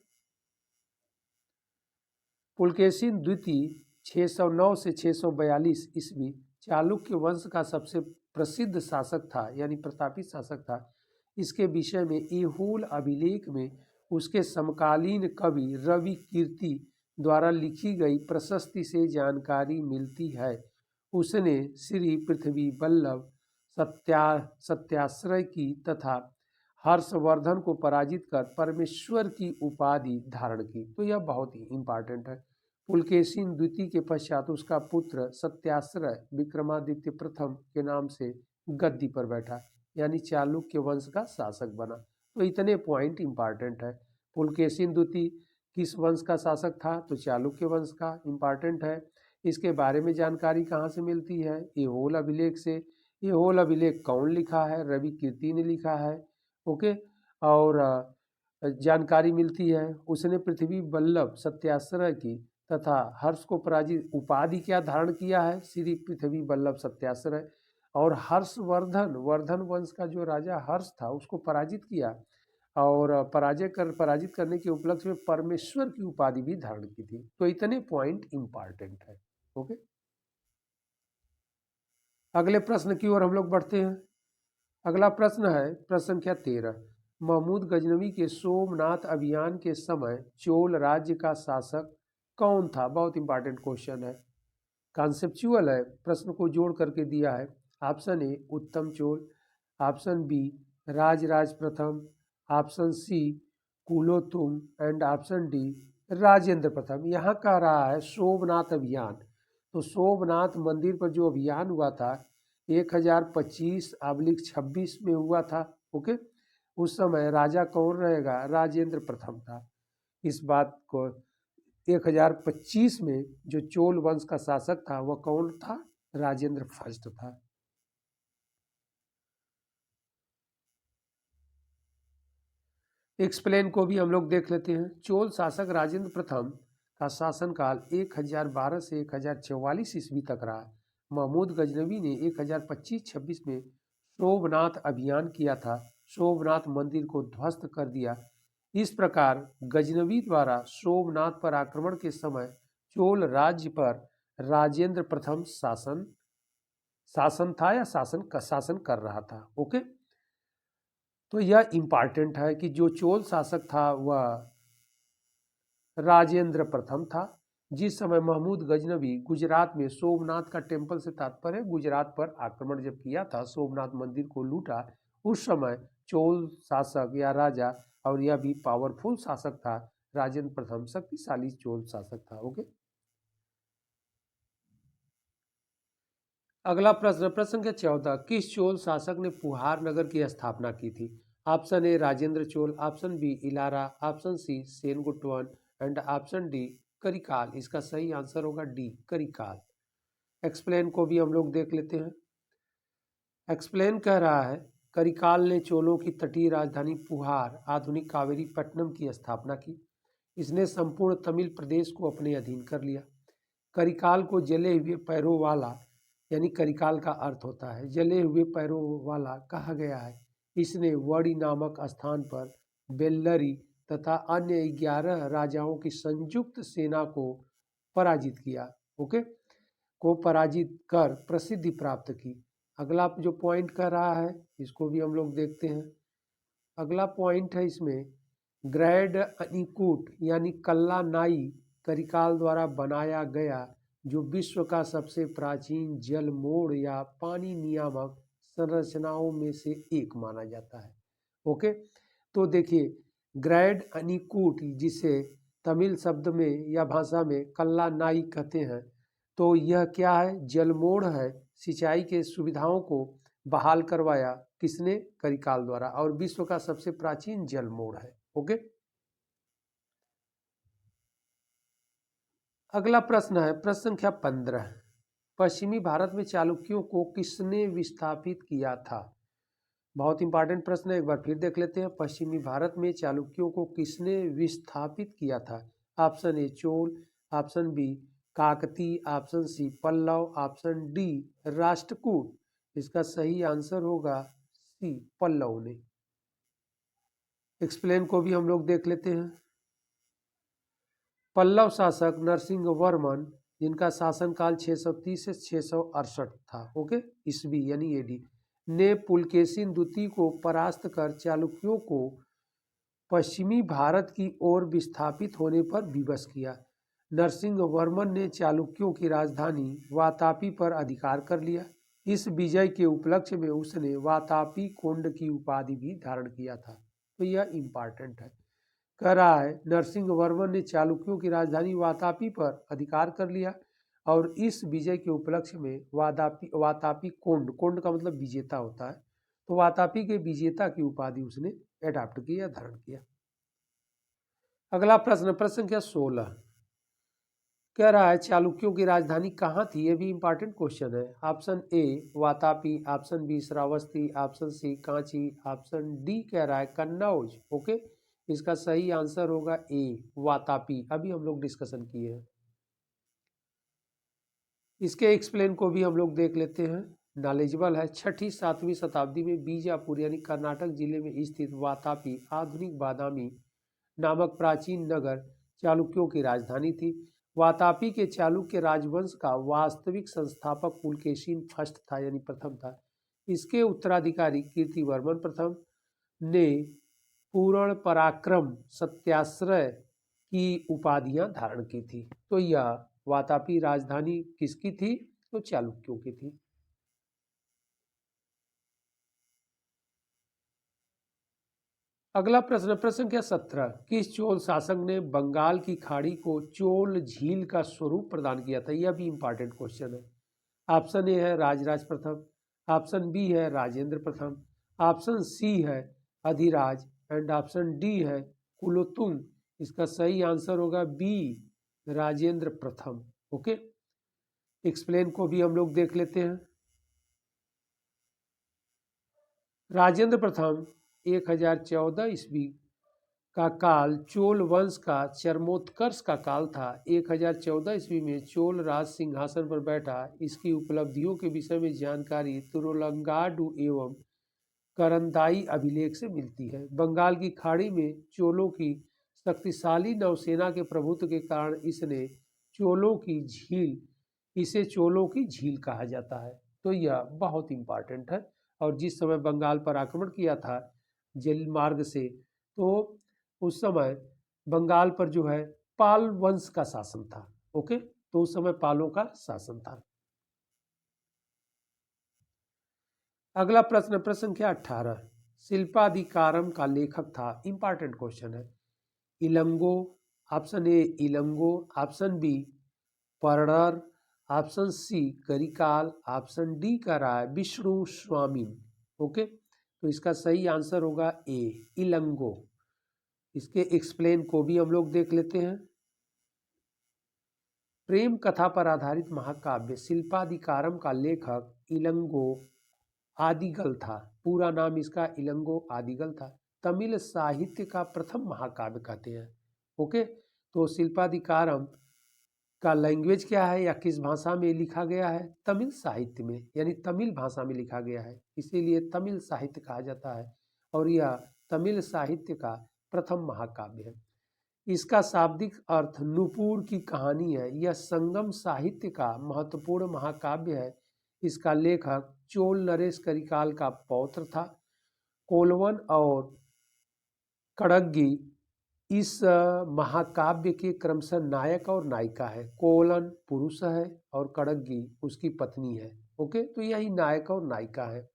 पुलकेशिन द्वितीय 609 से 642 ईस्वी चालुक्य वंश का सबसे प्रसिद्ध शासक था यानी प्रतापी शासक था। इसके विषय में ऐहोल अभिलेख में उसके समकालीन कवि रवि कीर्ति द्वारा लिखी गई प्रशस्ति से जानकारी मिलती है। उसने श्री पृथ्वी वल्लभ सत्याश्रय की तथा हर्षवर्धन को पराजित कर परमेश्वर की उपाधि धारण की। तो यह बहुत ही इंपॉर्टेंट है। पुलकेशिन द्वितीय के पश्चात उसका पुत्र सत्याश्रय विक्रमादित्य प्रथम के नाम से गद्दी पर बैठा यानी चालुक्य वंश का शासक बना। तो इतने पॉइंट इंपॉर्टेंट है। पुलकेशिन द्वितीय किस वंश का शासक था? तो चालुक्य वंश का। इम्पॉर्टेंट है। इसके बारे में जानकारी कहाँ से मिलती है? ऐहोल अभिलेख से। ऐहोल अभिलेख कौन लिखा है? रवि कीर्ति ने लिखा है। ओके। और जानकारी मिलती है उसने पृथ्वी वल्लभ सत्याश्रय की तथा हर्ष को पराजित उपाधि क्या धारण किया है? श्री पृथ्वी वल्लभ सत्याश्रय। और हर्षवर्धन, वर्धन वंश का जो राजा हर्ष था उसको पराजित किया और पराजित करने के उपलक्ष्य में परमेश्वर की उपाधि भी धारण की थी। तो इतने पॉइंट इंपॉर्टेंट है। ओके। अगले प्रश्न की ओर हम लोग बढ़ते हैं। अगला प्रश्न है प्रश्न संख्या 13। महमूद गजनवी के सोमनाथ अभियान के समय चोल राज्य का शासक कौन था? बहुत इंपॉर्टेंट क्वेश्चन है, कॉन्सेप्चुअल है, प्रश्न को जोड़ करके दिया है। ऑप्शन ए उत्तम चोल, ऑप्शन बी राजराज प्रथम, option C Kulottunga and option D Rajendra प्रथम। यहाँ कह रहा है सोमनाथ अभियान। तो सोमनाथ मंदिर पर जो अभियान हुआ था 1025/26 में हुआ था। ओके। उस समय राजा कौन रहेगा? राजेंद्र प्रथम था। इस बात को 1025 में जो चोल वंश का शासक था वह कौन था? राजेंद्र फर्स्ट था। एक्सप्लेन को भी हम लोग देख लेते हैं। चोल शासक राजेंद्र प्रथम का शासनकाल 1012 से 1044 ईस्वी तक रहा। महमूद गजनवी ने 1025-26 में सोमनाथ अभियान किया था, सोमनाथ मंदिर को ध्वस्त कर दिया। इस प्रकार गजनवी द्वारा सोमनाथ पर आक्रमण के समय चोल राज्य पर राजेंद्र प्रथम शासन था या शासन कर रहा था। ओके। तो यह इंपॉर्टेंट है कि जो चोल शासक था वह राजेंद्र प्रथम था। जिस समय महमूद गजनवी गुजरात में सोमनाथ का टेम्पल से तात्पर्य गुजरात पर आक्रमण जब किया था, सोमनाथ मंदिर को लूटा, उस समय चोल शासक या राजा, और यह भी पावरफुल शासक था, राजेंद्र प्रथम शक्तिशाली चोल शासक था। ओके। अगला प्रश्न प्रश्न संख्या 14। किस चोल शासक ने पुहार नगर की स्थापना की थी? Option A Rajendra Chola, option B Elara, option C Senguttuvan and option D Karikala. इसका सही आंसर होगा डी करिकाल। एक्सप्लेन को भी हम लोग देख लेते हैं। एक्सप्लेन कह रहा है करिकाल ने चोलों की तटीय राजधानी पुहार आधुनिक कावेरी पट्टनम की स्थापना की। इसने संपूर्ण तमिल प्रदेश को अपने अधीन कर लिया। करिकाल को जले हुए पैरों वाला, यानी करिकाल का अर्थ होता है जले हुए पैरों वाला, कहा गया है। इसने वड़ी नामक स्थान पर बेल्लरी तथा अन्य 11 राजाओं की संयुक्त सेना को पराजित किया। ओके। को पराजित कर प्रसिद्धि प्राप्त की। अगला जो पॉइंट कर रहा है इसको भी हम लोग देखते हैं। अगला पॉइंट है इसमें ग्रैंड अनीकूट यानी कल्ला नाई करिकाल द्वारा बनाया गया जो विश्व का सबसे प्राचीन जलमोड़ या पानी नियामक संरचनाओं में से एक माना जाता है। ओके। तो देखिए ग्रैंड अनीकूट जिसे तमिल शब्द में या भाषा में कल्ला नाई कहते हैं, तो यह क्या है? जलमोड़ है। सिंचाई के सुविधाओं को बहाल करवाया किसने? करिकाल द्वारा, और विश्व का सबसे प्राचीन जलमोड़ है। ओके। अगला प्रश्न है प्रश्न संख्या 15। पश्चिमी भारत में चालुक्यों को किसने विस्थापित किया था? बहुत इंपॉर्टेंट प्रश्न है, एक बार फिर देख लेते हैं। पश्चिमी भारत में चालुक्यों को किसने विस्थापित किया था? Option A Chola, option B Kakati, option C Pallava, option D Rashtrakuta. इसका सही आंसर होगा सी पल्लव ने। एक्सप्लेन को भी हम लोग देख लेते हैं। पल्लव शासक नरसिंह वर्मन, जिनका शासनकाल 630 से 668 था, ओके, ईस्वी यानी एडी, ने पुलकेशिन द्वितीय को परास्त कर चालुक्यों को पश्चिमी भारत की ओर विस्थापित होने पर विवश किया। नरसिंह वर्मन ने चालुक्यों की राजधानी वातापी पर अधिकार कर लिया। इस विजय के उपलक्ष्य में उसने वातापी कोंड की उपाधि भी धारण किया था। तो यह इंपॉर्टेंट है। कह रहा है नरसिंह वर्मन ने चालुक्यों की राजधानी वातापी पर अधिकार कर लिया और इस विजय के उपलक्ष्य में वातापी कोंड का मतलब विजेता होता है, तो वातापी के विजेता की उपाधि उसने अडॉप्ट की या धारण किया। अगला प्रश्न, प्रश्न संख्या 16 कह रहा है चालुक्यों की राजधानी कहाँ थी। ये भी इंपॉर्टेंट क्वेश्चन है। Option A Vatapi, option B Shravasti, option C Kanchi, option D कह रहा है कन्नौज। ओके, इसका सही आंसर होगा ए वातापी। अभी हम लोग डिस्कशन किए हैं। इसके एक्सप्लेन को भी हम लोग देख लेते हैं, नॉलेजेबल है। 6ठी-7वीं शताब्दी में बीजापुर यानी कर्नाटक जिले में स्थित वातापी आधुनिक बादामी नामक प्राचीन नगर चालुक्यों की राजधानी थी। वातापी के चालुक्य राजवंश का वास्तविक संस्थापक पुलकेशिन फर्स्ट था, यानी प्रथम था। इसके उत्तराधिकारी कीर्तिवर्मन प्रथम ने पूर्ण पराक्रम सत्याश्रय की उपाधियां धारण की थी। तो यह वातापी राजधानी किसकी थी? तो चालुक्यों की थी। अगला प्रश्न, प्रश्न संख्या 17 किस चोल शासक ने बंगाल की खाड़ी को चोल झील का स्वरूप प्रदान किया था? यह भी इंपॉर्टेंट क्वेश्चन है। ऑप्शन ए है राजराज प्रथम, ऑप्शन बी है राजेंद्र प्रथम, ऑप्शन सी है अधिराज एंड ऑप्शन डी है कुलोत्तुंग। इसका सही आंसर होगा बी राजेंद्र प्रथम। ओके, एक्सप्लेन को भी हम लोग देख लेते हैं। राजेंद्र प्रथम 1014 ईस्वी का काल चोल वंश का चरमोत्कर्ष का काल था। 1014 ईस्वी में चोल राज सिंहासन पर बैठा। इसकी उपलब्धियों के विषय में जानकारी तुरोलंगाडु एवं करंदाई अभिलेख से मिलती है। बंगाल की खाड़ी में चोलों की शक्तिशाली नौसेना के प्रभुत्व के कारण इसे चोलों की झील कहा जाता है। तो यह बहुत इंपॉर्टेंट है। और जिस समय बंगाल पर आक्रमण किया था जल मार्ग से, तो उस समय बंगाल पर जो है पाल वंश का शासन था। ओके, तो उस समय पालों का शासन था। अगला प्रश्न, प्रश्न संख्या 18 शिल्पाधिकारम का लेखक था। इंपॉर्टेंट क्वेश्चन है। Ilango, option A Ilango, option B परडर, option C Karikala, option D का रहा है विष्णु स्वामिन। ओके, तो इसका सही आंसर होगा ए इलंगो। इसके एक्सप्लेन को भी हम लोग देख लेते हैं। प्रेम कथा पर आधारित महाकाव्य शिल्पाधिकारम का लेखक इलंगो आदिगल था। पूरा नाम इसका इलंगो आदिगल था। तमिल साहित्य का प्रथम महाकाव्य कहते हैं। ओके, तो शिल्पाधिकारम का लैंग्वेज क्या है या किस भाषा में लिखा गया है? तमिल साहित्य में, यानी तमिल भाषा में लिखा गया है, इसीलिए तमिल साहित्य कहा जाता है। और यह तमिल साहित्य का प्रथम महाकाव्य है। इसका शाब्दिक अर्थ नुपुर की कहानी है। यह संगम साहित्य का महत्वपूर्ण महाकाव्य है। इसका लेखक चोल नरेश करिकाल का पौत्र था। कोलवन और कड़ग्गी इस महाकाव्य के क्रमशः नायक और नायिका है। कोलन पुरुष है और कड़ग्गी उसकी पत्नी है। ओके, तो यही नायक और नायिका है।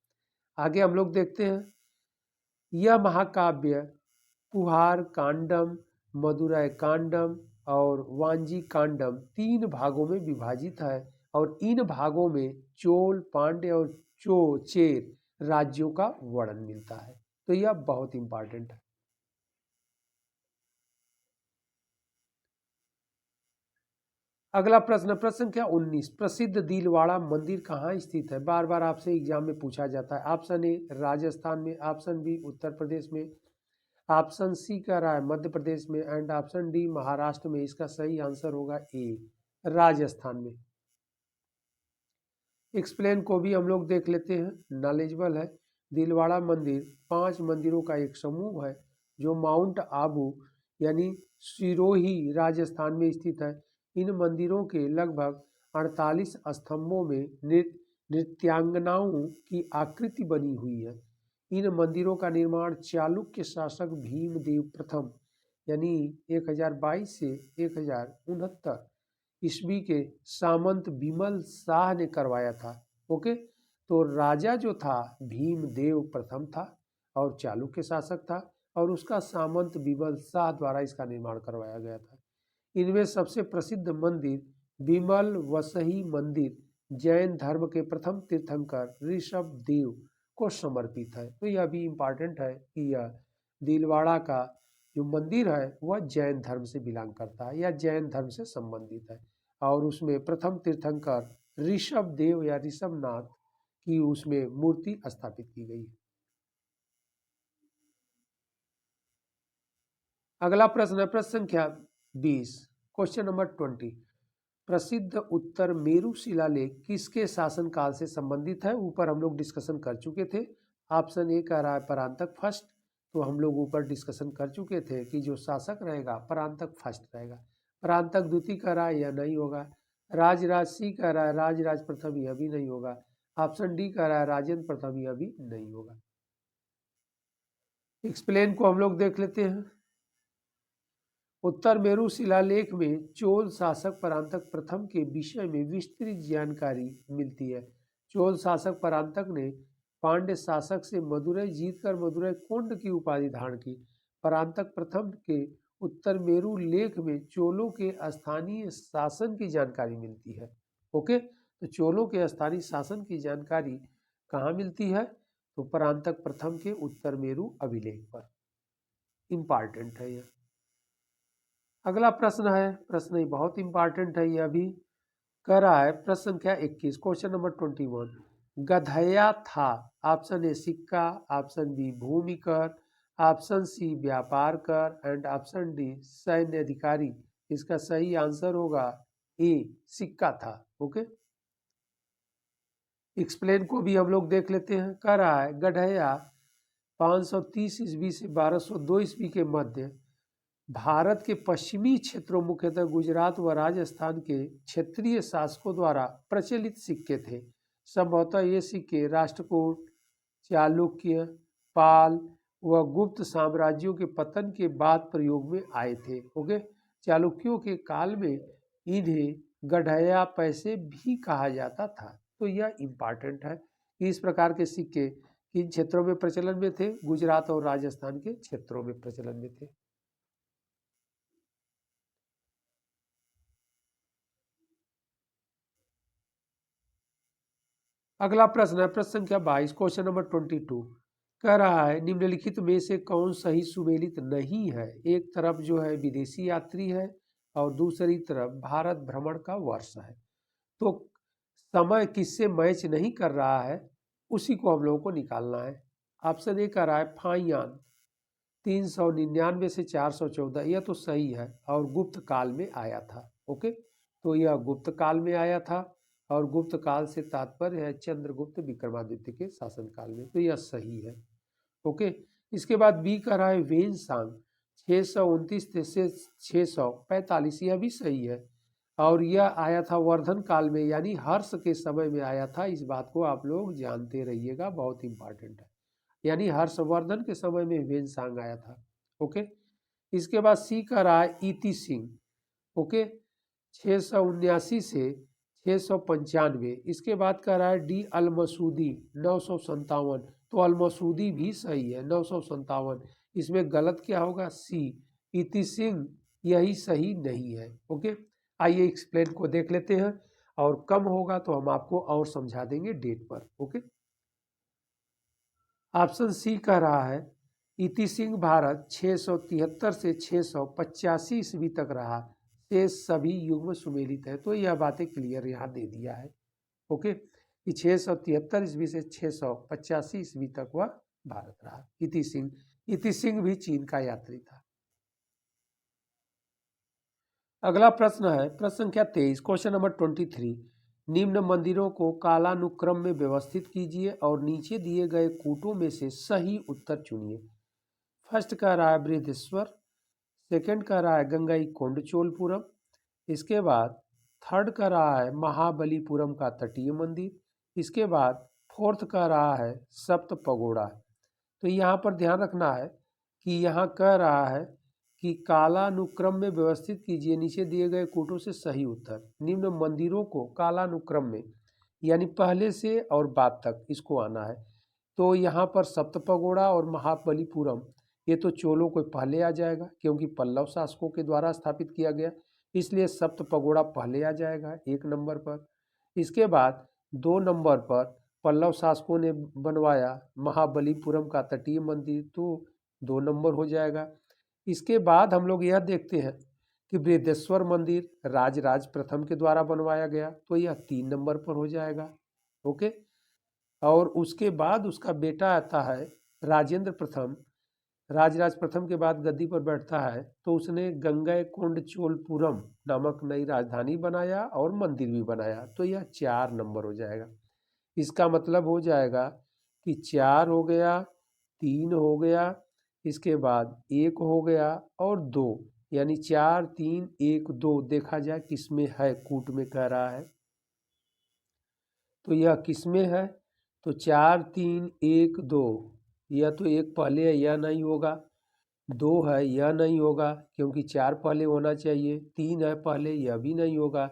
आगे हम लोग देखते हैं। यह महाकाव्य पुहार कांडम, मदुरै कांडम और वांजी कांडम 3 भागों में विभाजित है। और इन भागों में चोल, पांड्य और चेर राज्यों का वर्णन मिलता है। तो यह बहुत इंपॉर्टेंट है। अगला प्रश्न, प्रश्न संख्या 19 प्रसिद्ध दिलवाड़ा मंदिर कहाँ स्थित है? बार बार आपसे एग्जाम में पूछा जाता है। ऑप्शन ए राजस्थान में, ऑप्शन बी उत्तर प्रदेश में, ऑप्शन सी कह रहा है मध्य प्रदेश में एंड ऑप्शन डी महाराष्ट्र में। इसका सही आंसर होगा ए राजस्थान में। एक्सप्लेन को भी हम लोग देख लेते हैं, नॉलेजेबल है। दिलवाड़ा मंदिर 5 मंदिरों का एक समूह है जो माउंट आबू यानी सिरोही राजस्थान में स्थित है। इन मंदिरों के लगभग 48 स्तंभों में नृत्यांगनाओं की आकृति बनी हुई है। इन मंदिरों का निर्माण चालुक्य शासक भीमदेव प्रथम यानी 1022 से 1069 ईस्वी के सामंत विमल शाह ने करवाया था। ओके, तो राजा जो था भीमदेव प्रथम था और चालुक्य शासक था, और उसका सामंत विमल शाह द्वारा इसका निर्माण करवाया गया था। इनमें सबसे प्रसिद्ध मंदिर विमल वसही मंदिर जैन धर्म के प्रथम तीर्थंकर ऋषभ देव को समर्पित है। तो यह भी इम्पॉर्टेंट है कि यह दिलवाड़ा का जो मंदिर है वह जैन धर्म से बिलोंग करता है या जैन धर्म से संबंधित है, और उसमें प्रथम तीर्थंकर ऋषभ देव या ऋषभनाथ की उसमें मूर्ति स्थापित की गई है। अगला प्रश्न है प्रश्न संख्या 20, क्वेश्चन नंबर 20। प्रसिद्ध उत्तर मेरू शिलालेख किसके शासनकाल से संबंधित है? ऊपर हम लोग डिस्कशन कर चुके थे। ऑप्शन ए कह रहा है परांतक फर्स्ट, तो हम लोग ऊपर डिस्कशन कर चुके थे कि जो शासक रहेगा परांतक फर्स्ट रहेगा। परांतक द्वितीय कह रहा है, यह नहीं होगा। राजराज सी कह रहा है राजराज प्रथम, यह भी नहीं होगा। ऑप्शन डी कह रहा है राजेंद्र प्रथम, यह भी नहीं होगा। एक्सप्लेन को हम लोग देख लेते हैं। उत्तर मेरू शिलालेख में चोल शासक परांतक प्रथम के विषय में विस्तृत जानकारी मिलती है। चोल शासक परांतक ने पांड्य शासक से मदुरई जीतकर मदुरई कोंड की उपाधि धारण की। परांतक प्रथम के उत्तर मेरू लेख में चोलों के स्थानीय शासन की जानकारी मिलती है। ओके, तो चोलों के स्थानीय शासन की जानकारी कहाँ मिलती है? तो परांतक प्रथम के उत्तर मेरू अभिलेख पर। इंपॉर्टेंट है यह। अगला प्रश्न है, प्रश्न ही बहुत इंपॉर्टेंट है, यह भी कह रहा है प्रश्न संख्या 21, क्वेश्चन नंबर 21। गधया था। ऑप्शन ए सिक्का, ऑप्शन बी भूमि कर, ऑप्शन सी व्यापार कर एंड ऑप्शन डी सैन्य अधिकारी। इसका सही आंसर होगा ए सिक्का था। ओके, एक्सप्लेन को भी हम लोग देख लेते हैं। कह रहा है गधया 530 ईस्वी से 1202 ईस्वी के मध्य भारत के पश्चिमी क्षेत्रों मुख्यतः गुजरात व राजस्थान के क्षेत्रीय शासकों द्वारा प्रचलित सिक्के थे। संभवतः ये सिक्के राष्ट्रकूट, चालुक्य, पाल व गुप्त साम्राज्यों के पतन के बाद प्रयोग में आए थे। ओके, चालुक्यों के काल में इन्हें गढ़या पैसे भी कहा जाता था। तो यह इम्पॉर्टेंट है कि इस प्रकार के सिक्के किन क्षेत्रों में प्रचलन में थे? गुजरात और राजस्थान के क्षेत्रों में प्रचलन में थे। अगला प्रश्न है प्रश्न संख्या 22, क्वेश्चन नंबर 22। कह रहा है निम्नलिखित में से कौन सही सुमेलित नहीं है? एक तरफ जो है विदेशी यात्री है और दूसरी तरफ भारत भ्रमण का वर्ष है। तो समय किससे मैच नहीं कर रहा है उसी को हम लोगों को निकालना है। ऑप्शन ए कह रहा है फाइयान 399 से 414, यह तो सही है और गुप्त काल में आया था। ओके, तो यह गुप्त काल में आया था और गुप्त काल से तात्पर्य है चंद्रगुप्त विक्रमादित्य के शासनकाल में, तो यह सही है। ओके, इसके बाद बी कह रहा है वेनसांग 629 से 645, यह भी सही है और यह आया था वर्धन काल में यानी हर्ष के समय में आया था। इस बात को आप लोग जानते रहिएगा, बहुत इंपॉर्टेंट है। यानी हर्षवर्धन के समय में वेनसांग आया था। ओके, इसके बाद सी कह रहा है इति सिंह। ओके, 679 से 695। इसके बाद कह रहा है डी अलमसूदी 957, तो अलमसूदी भी सही है 957। इसमें गलत क्या होगा? सी इति सिंह, यही सही नहीं है। ओके, आइए एक्सप्लेन को देख लेते हैं और कम होगा तो हम आपको और समझा देंगे डेट पर। ओके, ऑप्शन सी कह रहा है इति सिंह भारत 673 से 685 ईस्वी तक रहा, शेष सभी युग में सुमेलित है। तो यह बातें क्लियर यहाँ दे दिया है। ओके, कि 673 ईस्वी से 685 ईस्वी तक वह भारत रहा इति सिंह। इति सिंह भी चीन का यात्री था। अगला प्रश्न है प्रश्न संख्या 23, क्वेश्चन नंबर 23। निम्न मंदिरों को कालानुक्रम में व्यवस्थित कीजिए और नीचे दिए गए कूटों में से सही उत्तर चुनिए। फर्स्ट कह रहा है बृहदेश्वर, सेकंड कह रहा है गंगई कोंड चोलपुरम, इसके बाद थर्ड कह रहा है महाबलीपुरम का तटीय मंदिर, इसके बाद फोर्थ कह रहा है सप्त पगोड़ा। तो यहाँ पर ध्यान रखना है कि यहाँ कह रहा है कि कालानुक्रम में व्यवस्थित कीजिए, नीचे दिए गए कूटों से सही उत्तर। निम्न मंदिरों को कालानुक्रम में यानी पहले से और बाद तक इसको आना है। तो यहाँ पर सप्त पगोड़ा और महाबलीपुरम, ये तो चोलों को पहले आ जाएगा क्योंकि पल्लव शासकों के द्वारा स्थापित किया गया, इसलिए सप्त पगोड़ा पहले आ जाएगा 1 नंबर पर। इसके बाद 2 नंबर पर पल्लव शासकों ने बनवाया महाबलीपुरम का तटीय मंदिर, तो 2 नंबर हो जाएगा। इसके बाद हम लोग यह देखते हैं कि बृहदेश्वर मंदिर राजराज प्रथम के द्वारा बनवाया गया, तो यह 3 नंबर पर हो जाएगा। ओके। और उसके बाद उसका बेटा आता है राजेंद्र प्रथम। राजराज प्रथम के बाद गद्दी पर बैठता है तो उसने गंगईकोंड चोलपुरम नामक नई राजधानी बनाया और मंदिर भी बनाया, तो यह 4 नंबर हो जाएगा। इसका मतलब हो जाएगा कि 4 हो गया, 3 हो गया, इसके बाद 1 हो गया और 2, यानी 4 3 1 2 देखा जाए किसमें है, कूट में कह रहा है, तो यह किसमें है, तो 4 3 1 2, यह तो 1 पहले है, यह नहीं होगा। 2 है, यह नहीं होगा क्योंकि 4 पहले होना चाहिए। 3 है पहले, यह भी नहीं होगा।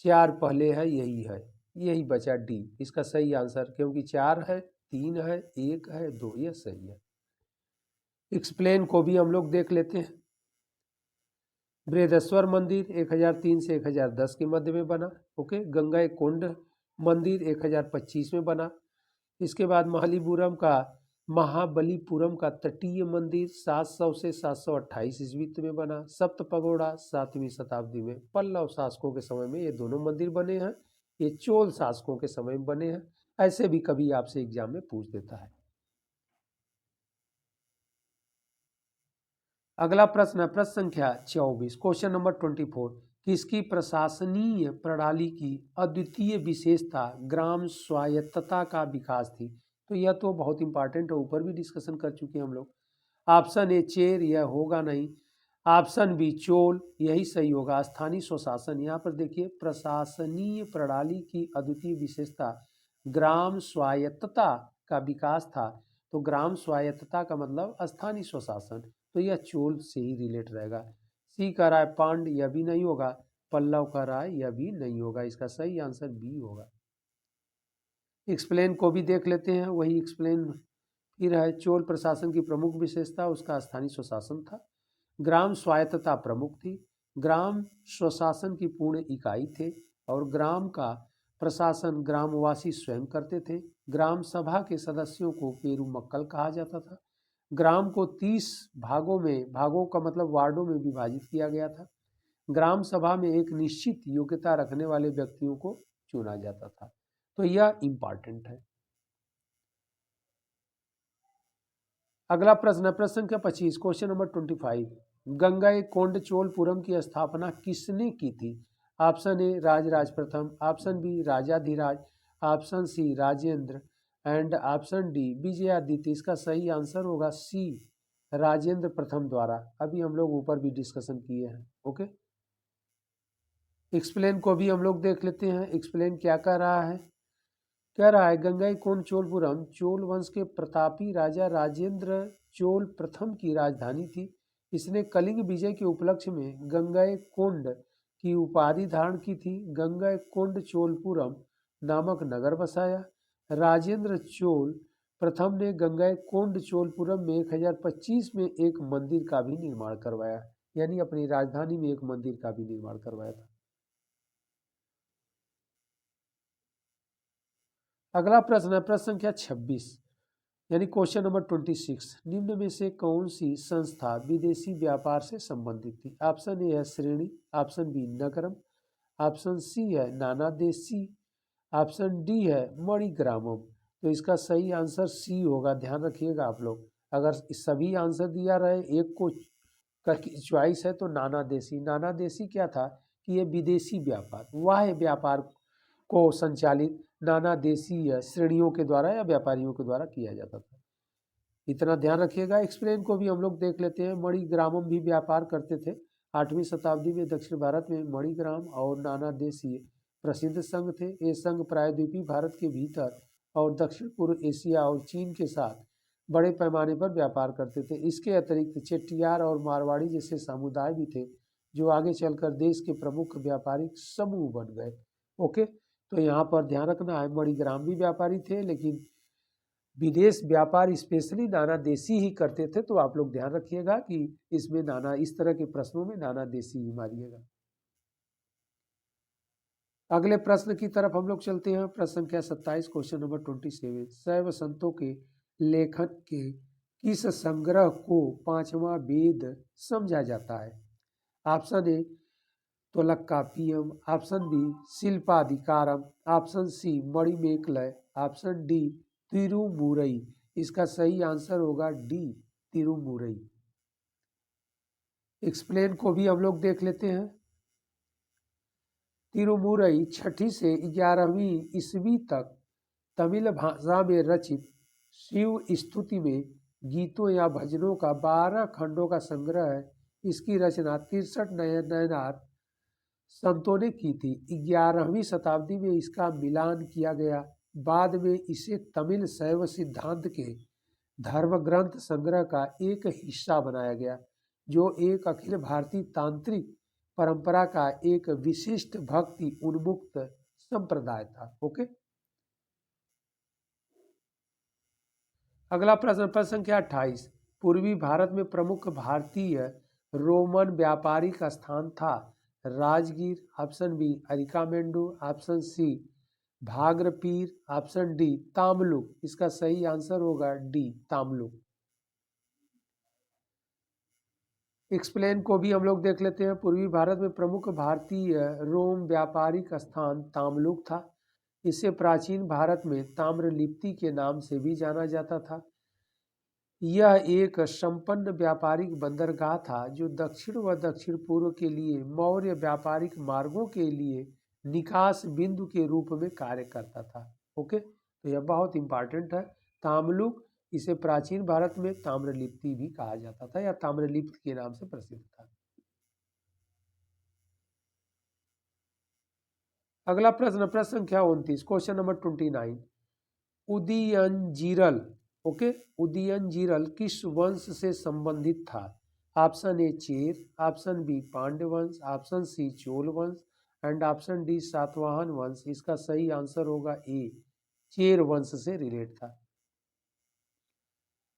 4 पहले है, यही है, यही बचा डी इसका सही आंसर, क्योंकि 4 है, 3 है, 1 है, 2, यह सही है। एक्सप्लेन को भी हम लोग देख लेते हैं। बृहदेश्वर मंदिर 1003 से 1010 के मध्य में बना। ओके। गंगईकोंड मंदिर 1025 में बना। इसके बाद महाबलीपुरम का तटीय मंदिर 700 से 728 ईस्वी में बना। सप्त पगोड़ा 7वीं शताब्दी में पल्लव शासकों के समय में ये दोनों मंदिर बने हैं। ये चोल शासकों के समय में बने हैं। ऐसे भी कभी आपसे एग्जाम में पूछ देता है। अगला प्रश्न है प्रश्न संख्या 24, क्वेश्चन नंबर 24। किसकी प्रशासनीय प्रणाली की अद्वितीय विशेषता ग्राम स्वायत्तता का विकास थी? तो यह तो बहुत इंपॉर्टेंट है, ऊपर भी डिस्कशन कर चुके हैं हम लोग। ऑप्शन ए चेर, यह होगा नहीं। ऑप्शन बी चोल, यही सही होगा। स्थानीय स्वशासन, यहाँ पर देखिए प्रशासनीय प्रणाली की अद्वितीय विशेषता ग्राम स्वायत्तता का विकास था, तो ग्राम स्वायत्तता का मतलब स्थानीय स्वशासन, तो यह चोल से ही रिलेट रहेगा। सी कह रहा है पांड, यह भी नहीं होगा। पल्लव कह रहा है, यह भी नहीं होगा। इसका सही आंसर बी होगा। एक्सप्लेन को भी देख लेते हैं। वही एक्सप्लेन फिर है। चोल प्रशासन की प्रमुख विशेषता उसका स्थानीय स्वशासन था। ग्राम स्वायत्तता प्रमुख थी। ग्राम स्वशासन की पूर्ण इकाई थे और ग्राम का प्रशासन ग्रामवासी स्वयं करते थे। ग्राम सभा के सदस्यों को पेरूमक्कल कहा जाता था। ग्राम को 30 भागों का मतलब वार्डों में विभाजित किया गया था। ग्राम सभा में एक निश्चित योग्यता रखने वाले व्यक्तियों को चुना जाता था, तो यह इंपॉर्टेंट है। अगला प्रश्न है प्रश्न संख्या 25, क्वेश्चन नंबर 25। गंगईकोंड चोलपुरम की स्थापना किसने की थी? ऑप्शन ए राजराज प्रथम, option B Rajadhiraja, option C Rajendra and option D Vijayaditya. इसका सही आंसर होगा सी राजेंद्र प्रथम द्वारा। अभी हम लोग ऊपर भी डिस्कशन किए हैं। ओके। एक्सप्लेन को भी हम लोग देख लेते हैं। एक्सप्लेन क्या कह रहा है? कह रहा है गंगईकोंड चोलपुरम चोल वंश के प्रतापी राजा राजेंद्र चोल प्रथम की राजधानी थी। इसने कलिंग विजय के उपलक्ष्य में गंगईकोंड की उपाधि धारण की थी। गंगईकोंड चोलपुरम नामक नगर बसाया। राजेंद्र चोल प्रथम ने गंगईकोंड चोलपुरम में 1025 में एक मंदिर का भी निर्माण करवाया, यानी अपनी राजधानी में एक मंदिर का भी निर्माण करवाया था। अगला प्रश्न है प्रश्न संख्या 26, यानी क्वेश्चन नंबर 26। निम्न में से कौन सी संस्था विदेशी व्यापार से संबंधित थी? ऑप्शन ए है श्रेणी, ऑप्शन बी नगरम, ऑप्शन सी है नानादेशी, ऑप्शन डी है मणिग्रामम। तो इसका सही आंसर सी होगा। ध्यान रखिएगा आप लोग, अगर सभी आंसर दिया रहे एक को चॉइस है तो नानादेशी। नानादेशी क्या था कि ये विदेशी व्यापार, वाह्य व्यापार को संचालित नाना देशीय श्रेणियों के द्वारा या व्यापारियों के द्वारा किया जाता था। इतना ध्यान रखिएगा। एक्सप्लेन को भी हम लोग देख लेते हैं। मणिग्रामम भी व्यापार करते थे। 8वीं शताब्दी में दक्षिण भारत में मणिग्राम और नाना देशीय प्रसिद्ध संघ थे। ये संघ प्रायद्वीपीय भारत के भीतर और दक्षिण पूर्व एशिया और चीन के साथ बड़े पैमाने पर व्यापार करते थे। इसके अतिरिक्त चेट्टियार और मारवाड़ी जैसे समुदाय भी थे जो आगे चलकर देश के प्रमुख व्यापारिक समूह बन गए। ओके, तो यहाँ पर ध्यान रखना है मणिग्राम भी व्यापारी थे, लेकिन विदेश व्यापार स्पेशली नाना देशी ही करते थे। तो आप लोग ध्यान रखिएगा कि इसमें नाना, इस तरह के प्रश्नों में नाना देशी ही मारिएगा। अगले प्रश्न की तरफ हम लोग चलते हैं। प्रश्न संख्या 27, क्वेश्चन नंबर 27। शैव संतों के लेखन के किस संग्रह को पांचवा वेद समझा जाता है? Option A Tolkappiyam, option B Silappadikaram, option C Manimekalai, option D Tirumurai. इसका सही आंसर होगा डी तिरुमुरई। एक्सप्लेन को भी हम लोग देख लेते हैं। तिरुमुरई 6ठी से 11वीं ईस्वी तक तमिल भाषा में रचित शिव स्तुति में गीतों या भजनों का 12 खंडों का संग्रह है। इसकी रचना 63 नयनार संतों ने की थी। 11वीं शताब्दी में इसका मिलान किया गया। बाद में इसे तमिल शैव सिद्धांत के धर्म ग्रंथ संग्रह का एक हिस्सा बनाया गया, जो एक अखिल भारतीय तांत्रिक परंपरा का एक विशिष्ट भक्ति उन्मुक्त संप्रदाय था। ओके, अगला प्रश्न, प्रश्न संख्या 28। पूर्वी भारत में प्रमुख भारतीय रोमन व्यापारिक स्थान था? Rajgir, option B Arikamedu, option C भागरपीर, ऑप्शन डी तामलुक। इसका सही आंसर होगा डी तामलुक। एक्सप्लेन को भी हम लोग देख लेते हैं। पूर्वी भारत में प्रमुख भारतीय रोम व्यापारिक स्थान तामलुक था। इसे प्राचीन भारत में ताम्रलिप्ति के नाम से भी जाना जाता था। यह एक संपन्न व्यापारिक बंदरगाह था जो दक्षिण व दक्षिण पूर्व के लिए मौर्य व्यापारिक मार्गों के लिए निकास बिंदु के रूप में कार्य करता था। ओके, तो यह बहुत इंपॉर्टेंट है। ताम्लुक, इसे प्राचीन भारत में ताम्रलिप्ति भी कहा जाता था या ताम्रलिप्त के नाम से प्रसिद्ध था। अगला प्रश्न, प्रश्न संख्या 29, question number 29। Udayanjeral, okay, Udayanjeral किस वंश से संबंधित था? Option A Chera, option B Pandya वंश, ऑप्शन सी चोल वंश एंड ऑप्शन डी सातवाहन वंश। इसका सही आंसर होगा ए चेर वंश से रिलेट था।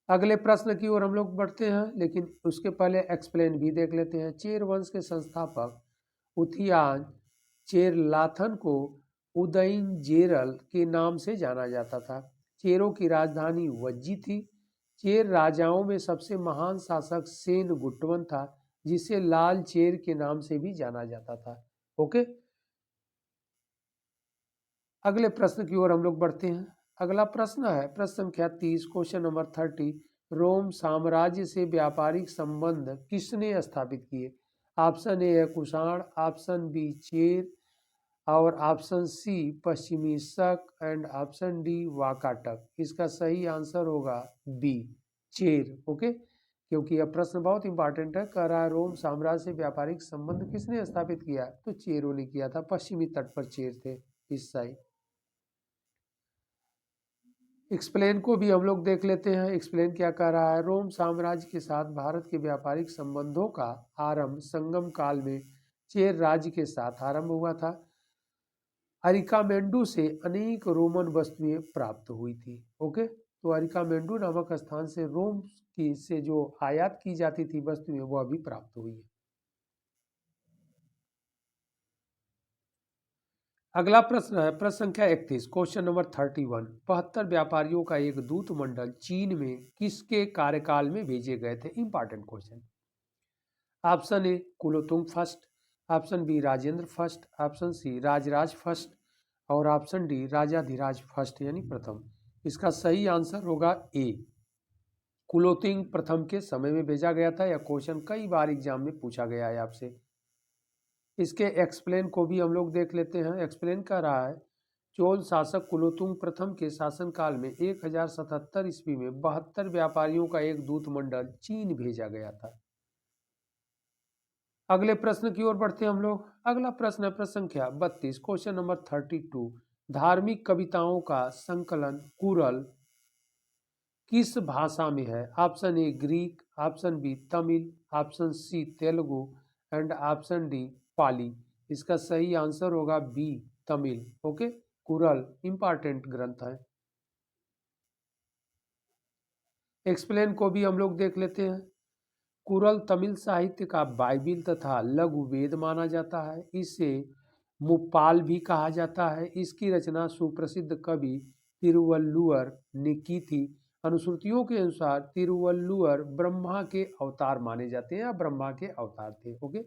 अगले प्रश्न की ओर हम लोग बढ़ते हैं, लेकिन उसके पहले एक्सप्लेन भी देख लेते हैं। चेर वंश के संस्थापक उथियान चेरलाथन को उदयनजेरल के नाम से जाना जाता था। चेरों की राजधानी वज्जी थी। चेर राजाओं में सबसे महान शासक सेन गुट्टवन था, जिसे लाल चेर के नाम से भी जाना जाता था। ओके, अगले प्रश्न की ओर हम लोग बढ़ते हैं। अगला प्रश्न है प्रश्न संख्या 30, क्वेश्चन नंबर 30। रोम साम्राज्य से व्यापारिक संबंध किसने स्थापित किए? ऑप्शन ए है कुषाण, ऑप्शन बी चेर और ऑप्शन सी पश्चिमी शक एंड ऑप्शन डी वाकाटक। इसका सही आंसर होगा बी चेर। ओके, क्योंकि यह प्रश्न बहुत इंपॉर्टेंट है। कह रहा है रोम साम्राज्य से व्यापारिक संबंध किसने स्थापित किया? तो चेरों ने किया था। पश्चिमी तट पर चेर थे इस साइड। एक्सप्लेन को भी हम लोग देख लेते हैं। एक्सप्लेन क्या कह रहा है? रोम साम्राज्य के साथ भारत के व्यापारिक संबंधों का आरंभ संगम काल में चेर राज्य के साथ आरंभ हुआ था। अरिकामेंडू से अनेक रोमन वस्तुएं प्राप्त हुई थी। ओके, तो अरिकामेंडू नामक स्थान से रोम की से जो आयात की जाती थी वस्तुएं, वह भी प्राप्त हुई है। अगला प्रश्न है प्रश्न संख्या 31, क्वेश्चन नंबर 31। 72 व्यापारियों का एक दूत मंडल चीन में किसके कार्यकाल में भेजे गए थे? Important question. Option A Kulothunga first, option B Rajendra first, option C Rajaraja first और ऑप्शन डी राजाधिराज फर्स्ट यानी प्रथम। इसका सही आंसर होगा ए कुलोतुंग प्रथम के समय में भेजा गया था। यह क्वेश्चन कई बार एग्जाम में पूछा गया है आपसे। इसके एक्सप्लेन को भी हम लोग देख लेते हैं। एक्सप्लेन कर रहा है चोल शासक कुलोतुंग प्रथम के शासनकाल में 1077 ईस्वी में 72 व्यापारियों का एक दूत मंडल चीन भेजा गया था। अगले प्रश्न की ओर बढ़ते हैं हम लोग। अगला प्रश्न है प्रश्न संख्या 32, क्वेश्चन नंबर 32। धार्मिक कविताओं का संकलन कुरल किस भाषा में है? Option A Greek, option B Tamil, option C Telugu and option D Pali. इसका सही आंसर होगा B Tamil. Okay, Kural important ग्रंथ है। एक्सप्लेन को भी हम लोग देख लेते हैं। कुरल तमिल साहित्य का बाइबिल तथा लघु वेद माना जाता है। इसे मुप्पाल भी कहा जाता है। इसकी रचना सुप्रसिद्ध कवि तिरुवल्लुवर ने की थी अनुश्रुतियों के अनुसार तिरुवल्लुवर ब्रह्मा के अवतार माने जाते हैं या ब्रह्मा के अवतार थे। ओके,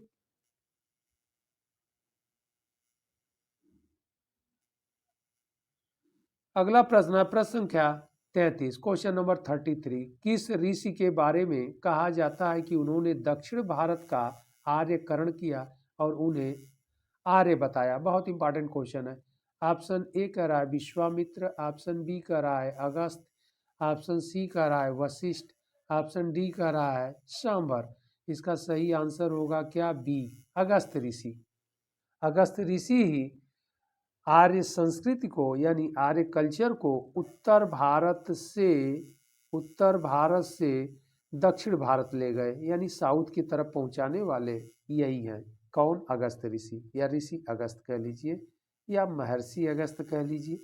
अगला प्रश्न है प्रश्न संख्या 33, क्वेश्चन नंबर 33। किस ऋषि के बारे में कहा जाता है कि उन्होंने दक्षिण भारत का आर्यकरण किया और उन्हें आर्य बताया? बहुत इंपॉर्टेंट क्वेश्चन है। ऑप्शन ए कह रहा है विश्वामित्र, ऑप्शन बी कह रहा है अगस्त, ऑप्शन सी कह रहा है वशिष्ठ, ऑप्शन डी कह रहा है सांबर। इसका सही आंसर होगा क्या? बी, अगस्त ऋषि। अगस्त ऋषि ही आर्य संस्कृति को यानी आर्य कल्चर को उत्तर भारत से दक्षिण भारत ले गए, यानी साउथ की तरफ पहुंचाने वाले यही हैं। कौन? अगस्त ऋषि, या ऋषि अगस्त कह लीजिए या महर्षि अगस्त कह लीजिए।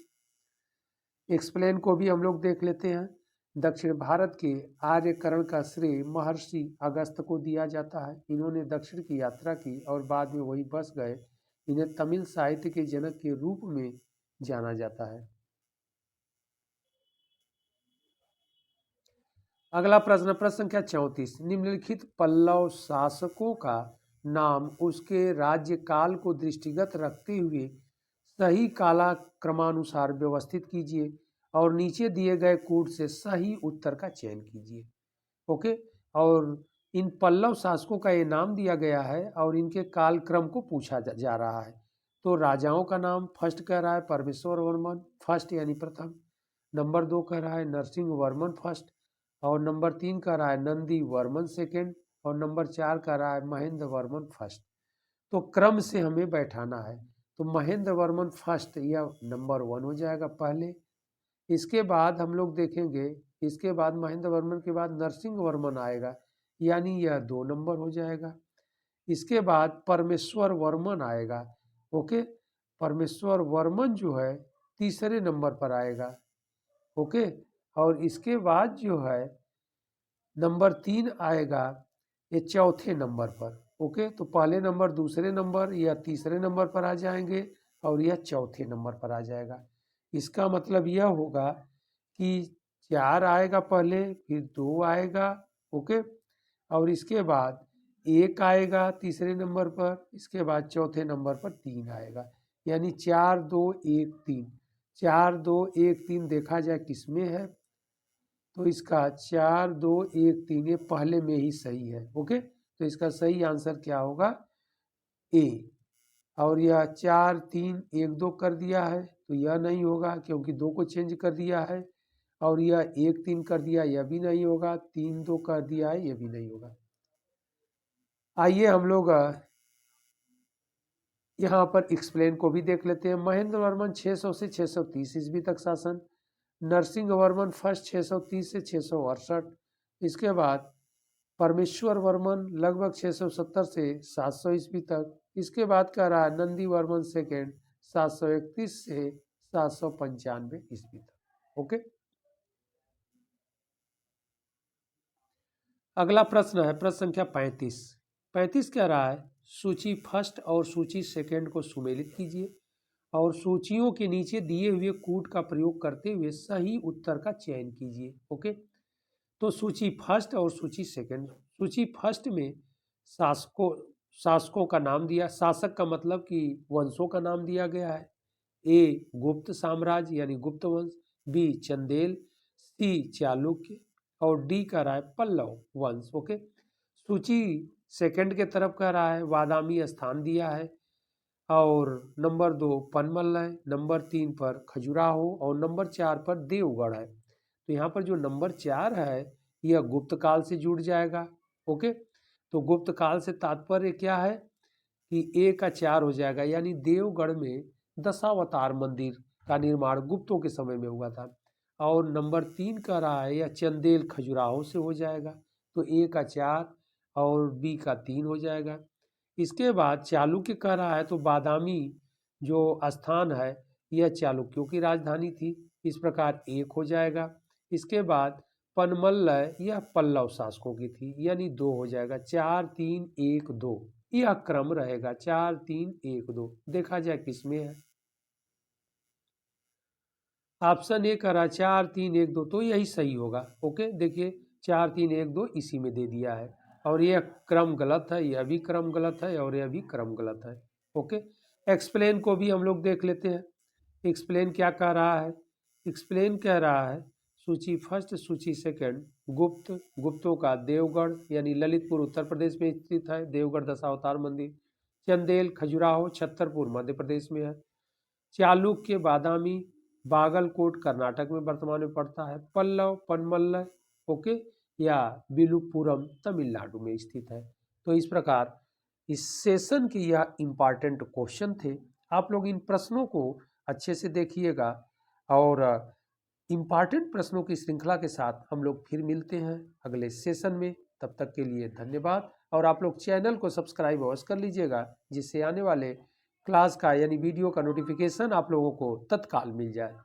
एक्सप्लेन को भी हम लोग देख लेते हैं। दक्षिण भारत के आर्यकरण का श्रेय महर्षि अगस्त को दिया जाता है। इन्होंने दक्षिण की यात्रा की और बाद में वही बस गए। इन्हें तमिल साहित्य के जनक के रूप में जाना जाता है। अगला प्रश्न, प्रश्न संख्या 34। निम्नलिखित पल्लव शासकों का नाम उसके राज्यकाल को दृष्टिगत रखते हुए सही काला क्रमानुसार व्यवस्थित कीजिए और नीचे दिए गए कूट से सही उत्तर का चयन कीजिए। ओके, और इन पल्लव शासकों का ये नाम दिया गया है और इनके कालक्रम को पूछा जा रहा है। तो राजाओं का नाम फर्स्ट कह रहा है परमेश्वर वर्मन फर्स्ट यानी प्रथम, नंबर 2 कह रहा है नरसिंह वर्मन फर्स्ट, और नंबर 3 कह रहा है नंदी वर्मन सेकेंड, और नंबर 4 कह रहा है महेंद्र वर्मन फर्स्ट। तो क्रम से हमें बैठाना है। तो महेंद्र वर्मन फर्स्ट यह नंबर 1 हो जाएगा पहले। इसके बाद हम लोग देखेंगे, इसके बाद महेंद्र वर्मन के बाद नरसिंह वर्मन आएगा, यानी यह 2 नंबर हो जाएगा। इसके बाद परमेश्वर वर्मन आएगा। ओके, परमेश्वर वर्मन जो है तीसरे नंबर पर आएगा। ओके, और इसके बाद जो है नंबर 3 आएगा ये चौथे नंबर पर। ओके, तो पहले नंबर, दूसरे नंबर या तीसरे नंबर पर आ जाएंगे और यह चौथे नंबर पर आ जाएगा। इसका मतलब यह होगा कि 4 आएगा पहले, फिर 2 आएगा। ओके, और इसके बाद 1 आएगा तीसरे नंबर पर, इसके बाद चौथे नंबर पर 3 आएगा, यानी 4 2 1 3। 4 2 1 3 देखा जाए किसमें है, तो इसका 4 2 1 3 ये पहले में ही सही है। ओके, तो इसका सही आंसर क्या होगा? ए। और यह 4 3 1 2 कर दिया है तो यह नहीं होगा क्योंकि 2 को चेंज कर दिया है, और यह 1 3 कर दिया, यह भी नहीं होगा। 3 2 कर दिया है, यह भी नहीं होगा। आइए हम लोग यहाँ पर एक्सप्लेन को भी देख लेते हैं। महेंद्र वर्मन 600 से 630 ईस्वी तक शासन, नरसिंह वर्मन फर्स्ट 630 से 668, इसके बाद परमेश्वर वर्मन लगभग 670 से 700 ईस्वी तक, इसके बाद कह रहा है नंदी वर्मन सेकेंड 731 से 795 ईस्वी तक। ओके, अगला प्रश्न है प्रश्न संख्या 35। 35 कह रहा है सूची फर्स्ट और सूची सेकेंड को सुमेलित कीजिए और सूचियों के नीचे दिए हुए कूट का प्रयोग करते हुए सही उत्तर का चयन कीजिए। ओके, तो सूची फर्स्ट और सूची सेकंड। सूची फर्स्ट में शासकों का नाम दिया, शासक का मतलब कि वंशों का नाम दिया गया है। ए गुप्त साम्राज्य यानी गुप्त वंश, बी चंदेल, सी चालुक्य, और डी कह रहा है पल्लव वंश। ओके, सूची सेकंड के तरफ कह रहा है बादामी स्थान दिया है, और नंबर 2 पनमल है, नंबर 3 पर खजुराहो और नंबर 4 पर देवगढ़ है। तो यहाँ पर जो नंबर 4 है यह गुप्त काल से जुड़ जाएगा। ओके, तो गुप्त काल से तात्पर्य क्या है कि ए का 4 हो जाएगा, यानी देवगढ़ में दशावतार मंदिर का निर्माण गुप्तों के समय में हुआ था। और नंबर 3 का रहा है यह चंदेल खजुराहो से हो जाएगा, तो ए का 4 और बी का 3 हो जाएगा। इसके बाद चालुक्य कह रहा है तो बादामी जो स्थान है यह चालुक्यों की राजधानी थी, इस प्रकार 1 हो जाएगा। इसके बाद पनमल्लय यह पल्लव शासकों की थी, यानी 2 हो जाएगा। 4 3 1 2 यह क्रम रहेगा, 4 3 1 2। देखा जाए किसमें है। ऑप्शन ए करा 4 3 1 2, तो यही सही होगा। ओके, देखिए 4 3 1 2 इसी में दे दिया है, और यह क्रम गलत है, यह भी क्रम गलत है, और यह भी क्रम गलत है। ओके, एक्सप्लेन को भी हम लोग देख लेते हैं। एक्सप्लेन क्या कह रहा है? एक्सप्लेन कह रहा है सूची फर्स्ट, सूची सेकंड, गुप्तों का देवगढ़ यानी ललितपुर उत्तर प्रदेश में स्थित है, देवगढ़ दशावतार मंदिर। चंदेल खजुराहो छतरपुर मध्य प्रदेश में है। चालुक्य बादामी बागलकोट कर्नाटक में वर्तमान में पड़ता है। पल्लव पनमल्ल ओके या विलुपुरम तमिलनाडु में स्थित है। तो इस प्रकार इस सेशन के यह इम्पॉर्टेंट क्वेश्चन थे। आप लोग इन प्रश्नों को अच्छे से देखिएगा, और इम्पॉर्टेंट प्रश्नों की श्रृंखला के साथ हम लोग फिर मिलते हैं अगले सेशन में। तब तक के लिए धन्यवाद, और आप लोग चैनल को सब्सक्राइब अवश्य कर लीजिएगा, जिससे आने वाले क्लास का यानी वीडियो का नोटिफिकेशन आप लोगों को तत्काल मिल जाए।